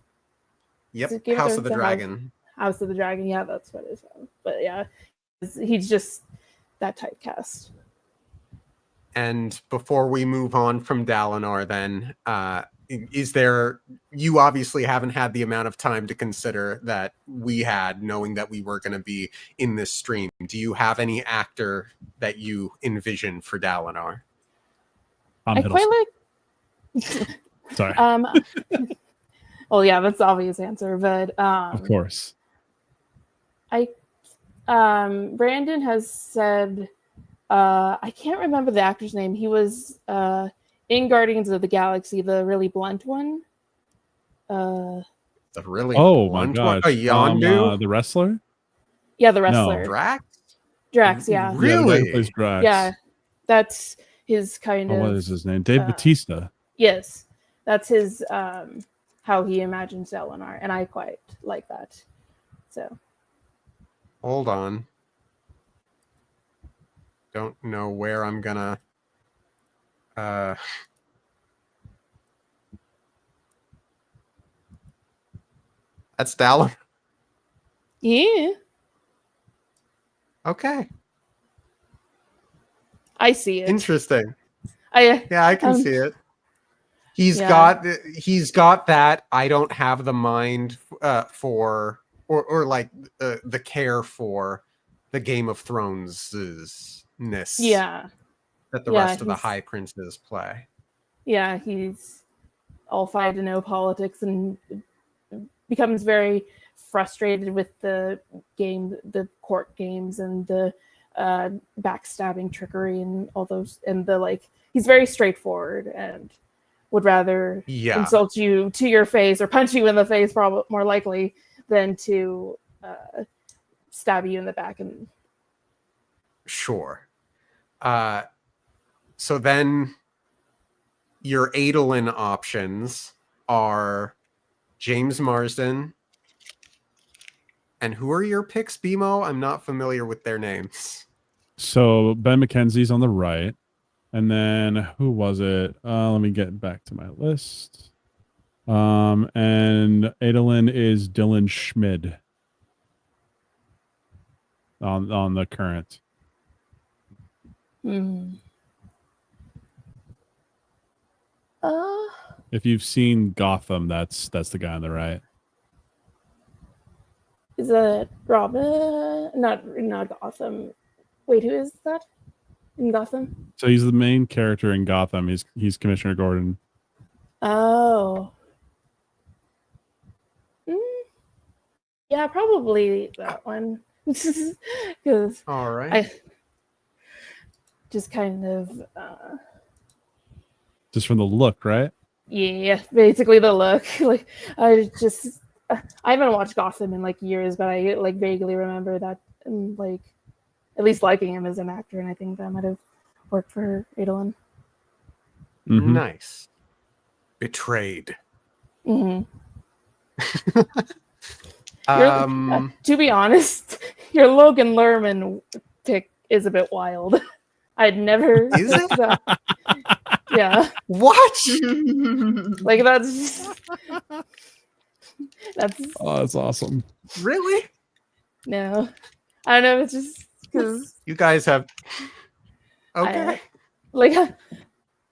Yep, Is it Game House of the Thrones? Dragon. House of the Dragon. Yeah, that's what it is. But yeah, he's just that typecast. And before we move on from Dalinar, then, is there, you obviously haven't had the amount of time to consider that we had, knowing that we were going to be in this stream. Do you have any actor that you envision for Dalinar? I quite like. Sorry. Well, yeah, that's the obvious answer, but Of course. Brandon has said. I can't remember the actor's name. He was in Guardians of the Galaxy, the really blunt one. The really my blunt gosh. one? Yondu? The wrestler? Yeah, the wrestler. Drax? Drax, yeah. Yeah, the guy who Really? plays Drax. Yeah, that's his kind of. What is his name? Dave Bautista. Yes, that's his how he imagines Dalinar, and I quite like that. So. Hold on. Don't know where I'm gonna that's Dalinar. Yeah, Okay. I see it. Interesting. Yeah, I can see it. He's Yeah. got that I don't have the mind for or like the care for the Game of Thrones-ness Yeah, that the Yeah, rest of the he's- High Princes play. yeah, he's all fight to no politics and becomes very frustrated with the court games and the backstabbing trickery and all those, and the like. He's very straightforward and would rather insult you to your face or punch you in the face, probably more likely, than to stab you in the back. And Sure. So then your Adolin options are James Marsden. And who are your picks, BMO? I'm not familiar with their names. So Ben McKenzie's on the right. And then who was it? Let me get back to my list. And Adolin is Dylan Schmid on the current. If you've seen Gotham, that's the guy on the right. Is that Robin? Not Gotham. Wait, who is that in Gotham? So he's the main character in Gotham. He's Commissioner Gordon. Oh. Yeah, probably that one. Because all right. I just kind of just from the look, right? Yeah, basically the look. Like I haven't watched Gotham in like years, but I like vaguely remember that and like at least liking him as an actor, and I think that might have worked for Adolin. Mm-hmm. Nice. Betrayed. Mm-hmm. To be honest, your Logan Lerman pick is a bit wild. I'd never Is it? that. Yeah. What? Like that's Oh, that's awesome. Really? no. I don't know, it's just because You guys have. Okay. I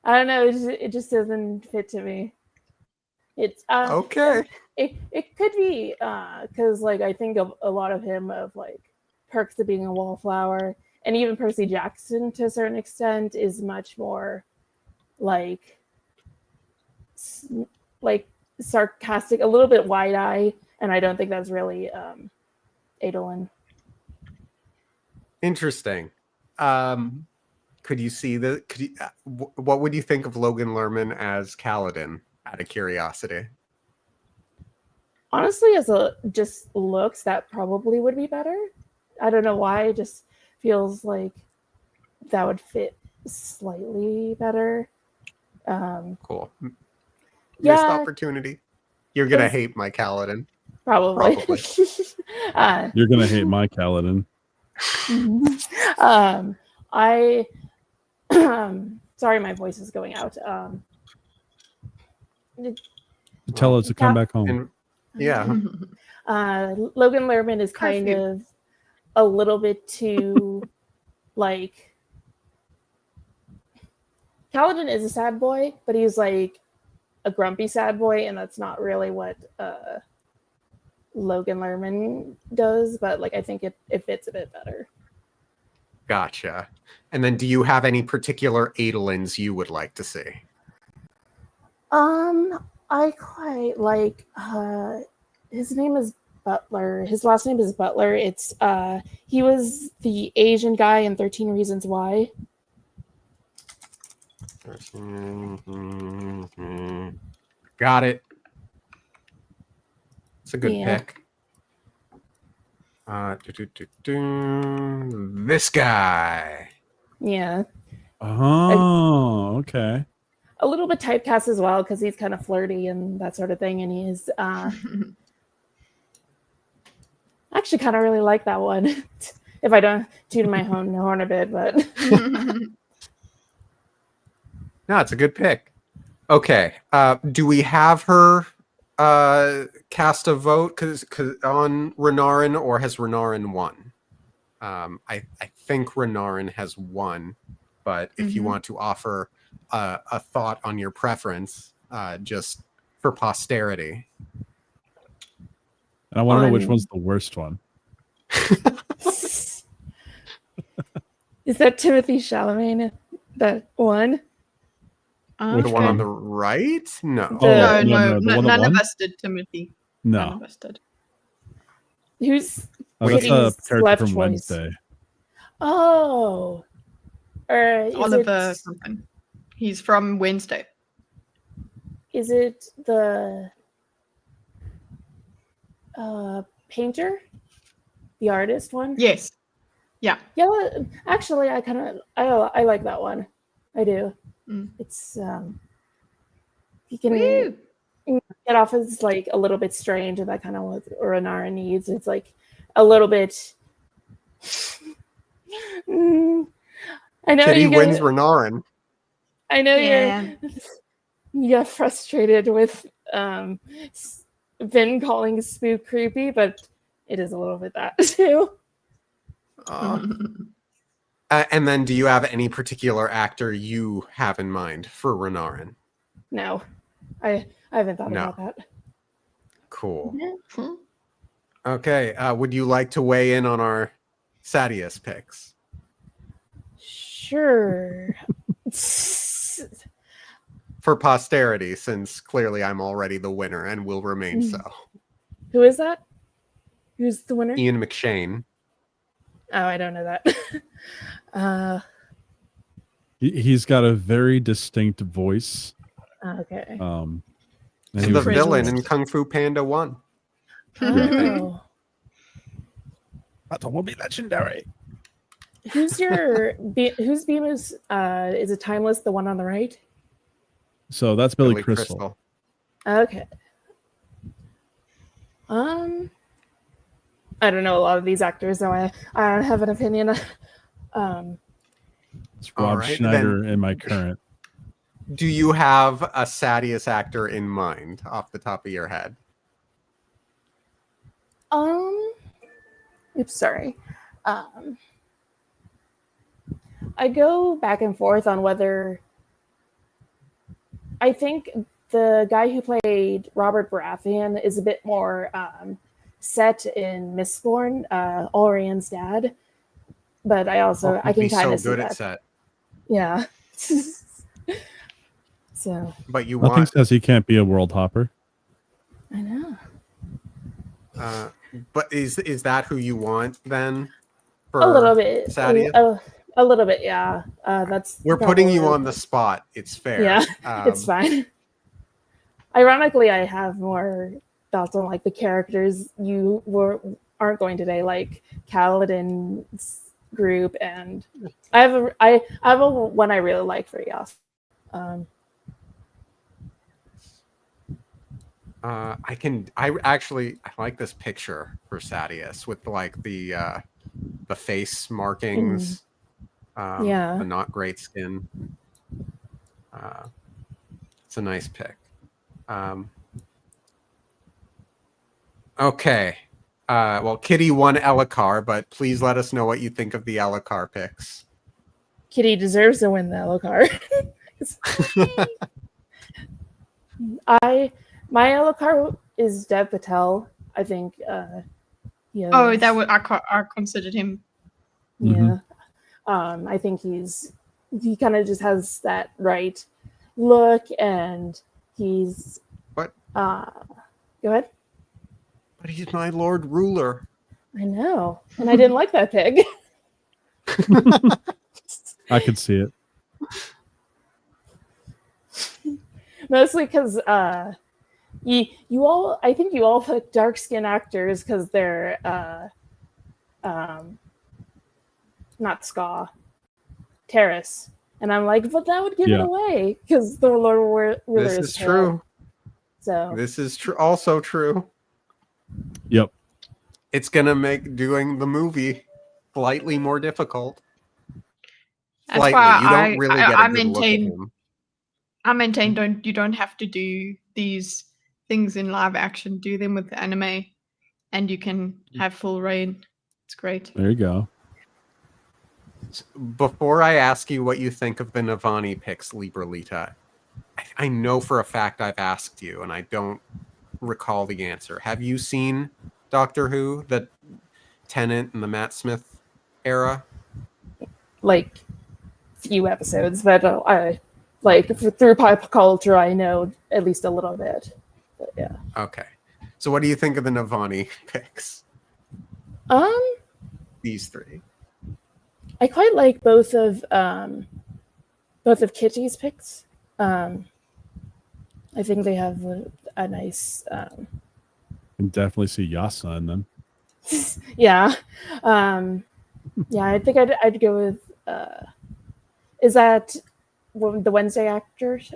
don't know, it just doesn't fit to me. It's Okay. it could be because like I think of a lot of him of like Perks of being a wallflower, and even Percy Jackson to a certain extent is much more like sarcastic, a little bit wide eye, and I don't think that's really Adolin. Interesting. Could you see the? Could you? What would you think of Logan Lerman as Kaladin? Out of curiosity. Honestly, as a just looks, that probably would be better. I don't know why. It just feels like that would fit slightly better. Cool. Missed Yeah. opportunity. You're gonna It's- hate my Kaladin. Probably. You're gonna hate my Kaladin. I sorry, my voice is going out. Tell us to come back home. And yeah. Logan Lerman is kind Curfew. of a little bit too like Kaladin is a sad boy, but he's like a grumpy sad boy, and that's not really what Logan Lerman does, but like I think it fits a bit better. Gotcha. And then do you have any particular Adolins you would like to see? I quite like his name is Butler. His last name is Butler. It's he was the Asian guy in 13 Reasons Why. Got it. It's a good Yeah. pick. This guy. Yeah. Oh, okay. A little bit typecast as well because he's kind of flirty and that sort of thing, and he's actually kind of really like that one. If I don't tune my horn a bit, but No, it's a good pick. Okay. Do we have her cast a vote cause on Renarin, or has Renarin won? I think Renarin has won, but if you want to offer a thought on your preference, just for posterity. And I want to know which one's the worst one. is that Timothy Chalamet? That one? The one on the right? No. Oh, no, the one that none of won? us did, Timothy. None No, of us did. Who's that's Kitty's a character left from choice? Wednesday. Oh, or is Oliver it, something. He's from Wednesday. is it the painter, the artist one? Yes. Yeah. Yeah, actually, I like that one. I do. Mm. It's he can Woo! get off as like a little bit strange, and that kind of what Renara needs. It's like a little bit. I know Kitty you wins get, Renarin. I know Yeah. you get frustrated with Vin calling Spook creepy, but it is a little bit that too. And then do you have any particular actor you have in mind for Renarin? No, I haven't thought No. about that. Cool. Hmm. Okay. Would you like to weigh in on our Sadius picks? Sure. For posterity, since clearly I'm already the winner and will remain so. Who is that? Who's the winner? Ian McShane. Oh, I don't know that. He's got a very distinct voice. Okay. And He's he the was villain in in Kung Fu Panda 1. Oh. That will be legendary. Who's whose beam is it Timeless, the one on the right? So that's Billy Crystal. Okay. I don't know a lot of these actors, so I don't have an opinion It's All Rob right, Schneider in my current. Do you have a Sadeas actor in mind off the top of your head? Oops, sorry. I go back and forth on whether I think the guy who played Robert Baratheon is a bit more set in Mistborn, Orian's dad. But I also I can kind of see good that. at set. Yeah. So. But you Nothing want says he can't be a world hopper. I know. but is that who you want then? For A little bit. Sadeas? A little bit, yeah. That's We're putting you on the spot. It's fair. Yeah, it's fine. Ironically, I have more thoughts on like the characters you aren't going today, like Kaladin's group, and I have a one I really like for Yas. I like this picture for Sadeas with like the face markings, Yeah, the not great skin. It's a nice pick. Okay. Well, Kitty won Elakar, but please let us know what you think of the Elakar picks. Kitty deserves to win the Elokar. My Elokar is Dev Patel. I think. Yeah. Oh, that would I considered him. Yeah. I think he kind of just has that right look, and he's what? Go ahead. But he's my Lord Ruler. I know, and I didn't like that pig. I could see it. Mostly because you all, I think you all pick dark skin actors because they're not Ska, Terrace, and I'm like, but that would give it away because the Lord Ruler is This is true. So this is true. Also true. Yep. It's gonna make doing the movie slightly more difficult. That's slightly. why You don't really get a good look at him. I maintain you don't have to do these things in live action. Do them with the anime, and you can have full reign. It's great. There you go. Before I ask you what you think of the Navani picks, Libralita, I know for a fact I've asked you, and I don't recall the answer. Have you seen Doctor Who, the Tennant and the Matt Smith era? Like few episodes, but I like through pop culture, I know at least a little bit. But yeah. Okay. So what do you think of the Navani picks? These three. I quite like both of Kitty's picks. I think they have a nice. I can definitely see Yasa in them. Yeah, yeah. I think I'd go with. Is that the Wednesday actress?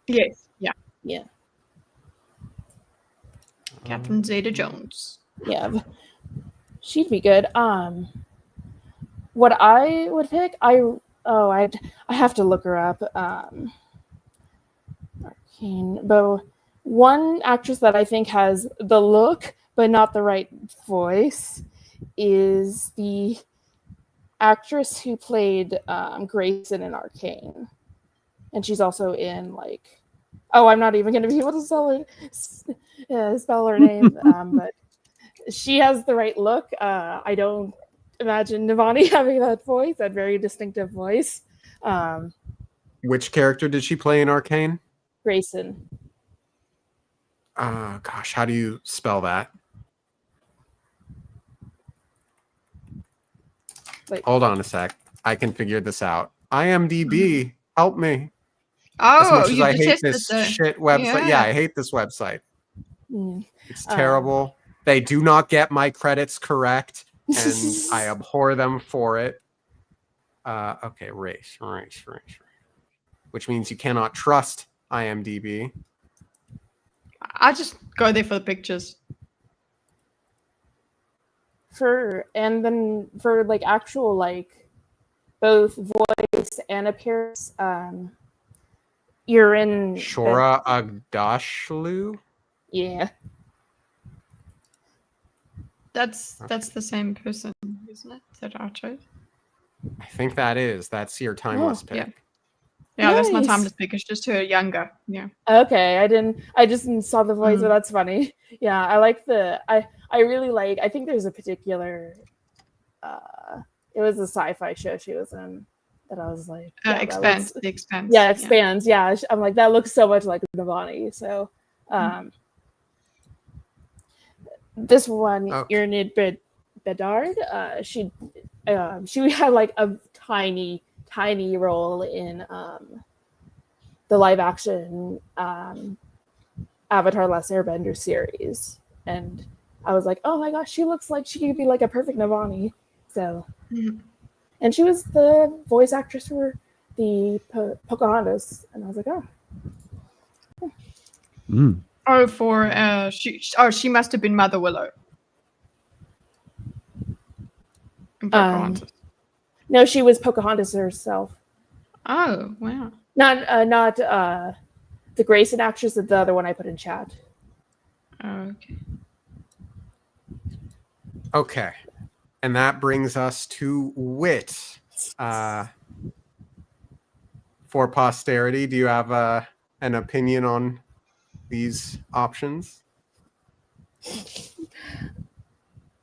Yes. Yeah. Yeah. Catherine Zeta-Jones. Yeah, she'd be good. What I would pick, I have to look her up. Arcane, but one actress that I think has the look but not the right voice is the actress who played Grayson in Arcane, and she's also in like, I'm not even going to be able to spell her name, but she has the right look. I don't imagine Navani having that voice, that very distinctive voice. Which character did she play in Arcane? Grayson. Gosh, how do you spell that? Like, hold on a sec. I can figure this out. IMDb, help me. Oh, as much as you I hate detested this shit website. Yeah, I hate this website. It's terrible. They do not get my credits correct, and I abhor them for it. Okay, race. Which means you cannot trust IMDb. I just go there for the pictures. And then for like actual like both voice and appearance. You're in Shora Agdashlu? Yeah. That's the same person, isn't it? That I chose. I think that's your timeless pick. Yeah. Yeah, that's my Nice. timeless pick. It's just her younger. Yeah. Okay, I just saw the voice, but Mm. that's funny. Yeah, I like I really like, I think there's a particular, it was a sci-fi show she was in that I was like, yeah, Expanse. The Expanse. yeah, Expands. Yeah, I'm like, that looks so much like Navani. So, this one, Iranid Bedard, she had like a tiny role in the live action Avatar: Last Airbender series, and I was like, oh my gosh, she looks like she could be like a perfect Navani. So, and she was the voice actress for the Pocahontas, and I was like, oh. Oh, for she must have been Mother Willow. In Pocahontas. No, she was Pocahontas herself. Oh, wow. Not the Grayson actress, the other one I put in chat. Okay. Okay. And that brings us to Wit. For posterity, do you have an opinion on these options?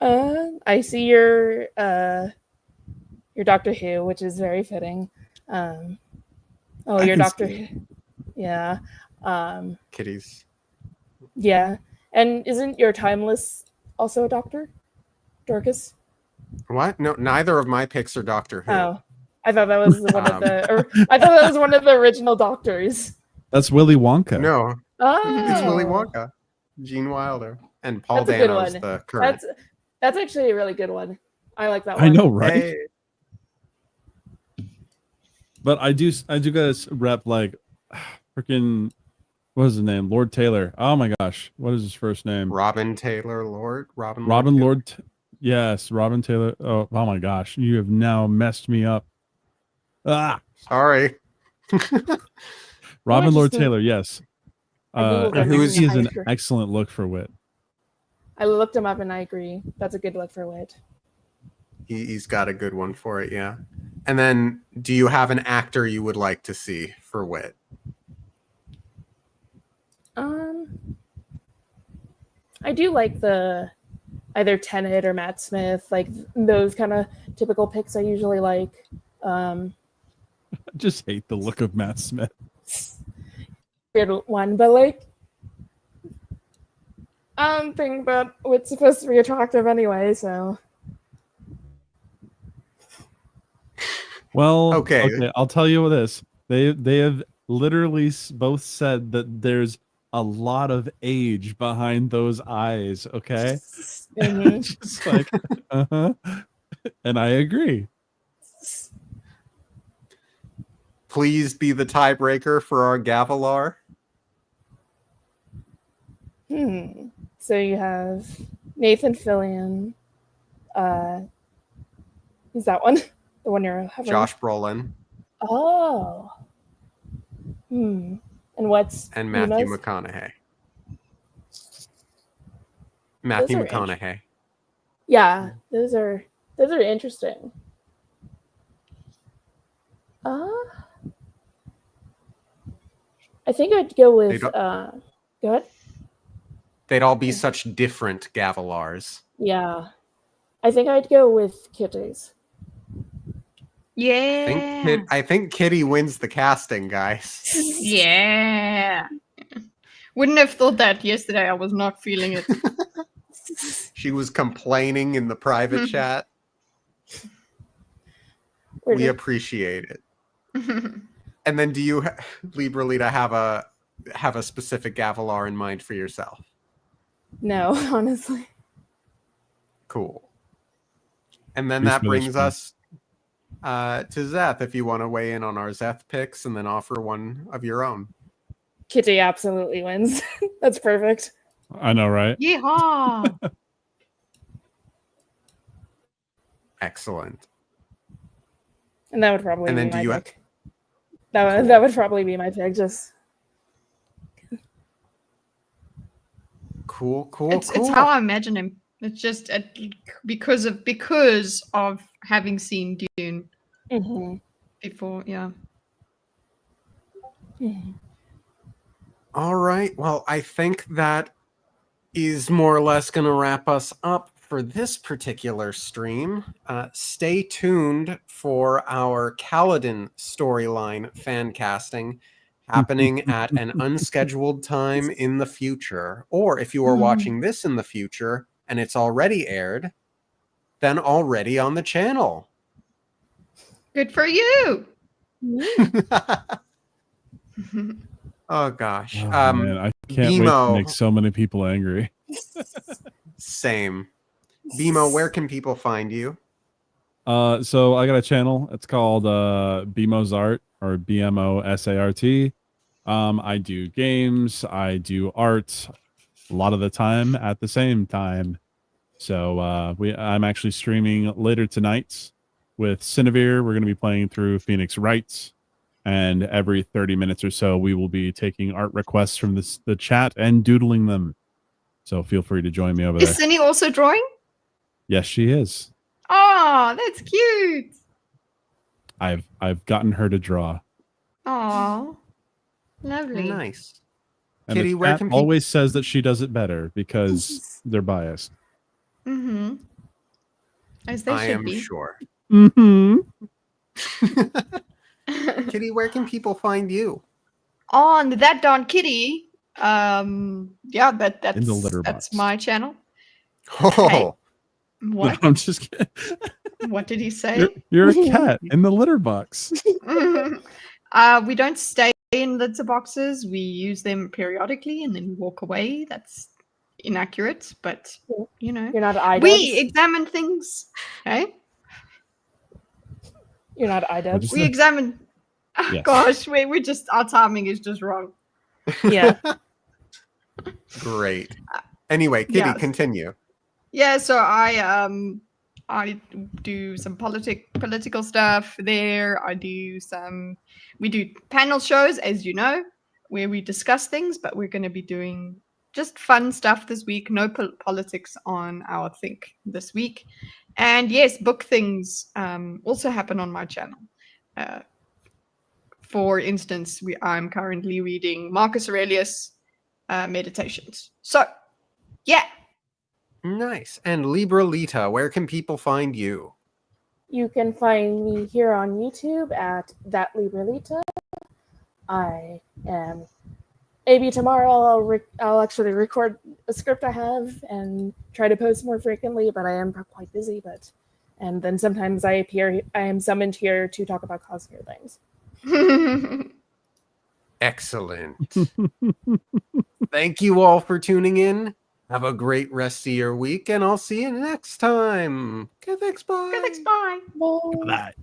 I see your Doctor Who, which is very fitting. Your Doctor Who. Yeah. Kitties. Yeah. And isn't your Timeless also a doctor? Dorkus? What? No, neither of my picks are Doctor Who. Oh. I thought that was one of the original doctors. That's Willy Wonka. No. Oh. It's Willy Wonka. Gene Wilder. And Paul That's a good Dano's one. the current. That's actually a really good one. I like that one. I know, right? Hey. But I do guys rep like freaking, what is his name? Lord Taylor. Oh my gosh. What is his first name? Robin Taylor Lord. Robin Lord. Yes, Robin Taylor. Oh my gosh. You have now messed me up. Sorry. Robin Lord Taylor, yes. He is an sure. excellent look for Wit. I looked him up and I agree. That's a good look for Wit. He's got a good one for it, yeah. And then, do you have an actor you would like to see for Wit? I do like the either Tennant or Matt Smith, like those kind of typical picks I usually like. I just hate the look of Matt Smith. Weird one, but like, I don't think that Wit's supposed to be attractive anyway, so. Well, okay. I'll tell you this. They have literally both said that there's a lot of age behind those eyes, okay? Mm-hmm. Just like, and I agree. Please be the tiebreaker for our Gavilar. So you have Nathan Fillion. Who's that one? The one you're having? Josh Brolin. Oh. And what's and Matthew Una's? McConaughey. Matthew McConaughey. Yeah, those are interesting. I think I'd go with go ahead. They'd all be such different Gavilars. Yeah. I think I'd go with Kitteh's. Yeah. I think Kitty wins the casting, guys. Yeah. Wouldn't have thought that yesterday. I was not feeling it. She was complaining in the private chat. We appreciate it. And then do you, Libralita, have a specific Gavilar in mind for yourself? No, honestly. Cool. And then that brings us to Zeth, if you want to weigh in on our Zeth picks and then offer one of your own. Kitteh absolutely wins. That's perfect. I know, right? Yeehaw! Excellent. And that would probably And be then do my you pick. That would probably be my pick. Just Cool. It's how I imagine him. It's just because of having seen Dune before. Yeah. All right. Well, I think that is more or less going to wrap us up for this particular stream. Stay tuned for our Kaladin storyline fan casting happening at an unscheduled time in the future. Or if you are watching this in the future and it's already aired, then already on the channel. Good for you. Oh gosh. Man, I can't wait to make so many people angry. Same. Bimo, where can people find you? So I got a channel. It's called Bimo's Art, or BMOSART. I do games, I do art a lot of the time at the same time. So I'm actually streaming later tonight with Cinevere. We're going to be playing through Phoenix Wright, and every 30 minutes or so we will be taking art requests from the chat and doodling them. So feel free to join me over there. Is Cindy also drawing? Yes, she is. Oh, that's cute. I've gotten her to draw. Oh, lovely. Nice. And Kitty, the where chat can people always says that she does it better because they're biased. As they I should am be. sure. Mm-hmm. Kitty, where can people find you? On That Darn Kitty. Yeah, that's In the litter that's box. my channel. Oh, What? No, I'm just kidding. What did he say? You're a cat in the litter box. We don't stay in litter boxes. We use them periodically and then walk away. That's inaccurate, but you know, you're not IDubbbz. we examine things. Okay, You're not IDubbbz. we examine. Yes. Gosh, we just our timing is just wrong. Yeah. great. Anyway, Kitty, Yes. continue. Yeah, so I do some political stuff there. We do panel shows, as you know, where we discuss things, but we're going to be doing just fun stuff this week. No politics on our Think this week. And yes, book things also happen on my channel. For instance, I'm currently reading Marcus Aurelius Meditations. So, yeah. Nice. And Libralita, where can people find you? You can find me here on YouTube at That Libralita. I am. Maybe tomorrow I'll actually record a script I have and try to post more frequently, but I am quite busy. And then sometimes I am summoned here to talk about cosplay things. Excellent. Thank you all for tuning in. Have a great rest of your week, and I'll see you next time. Okay, thanks, bye. Thanks, bye. Bye. Bye.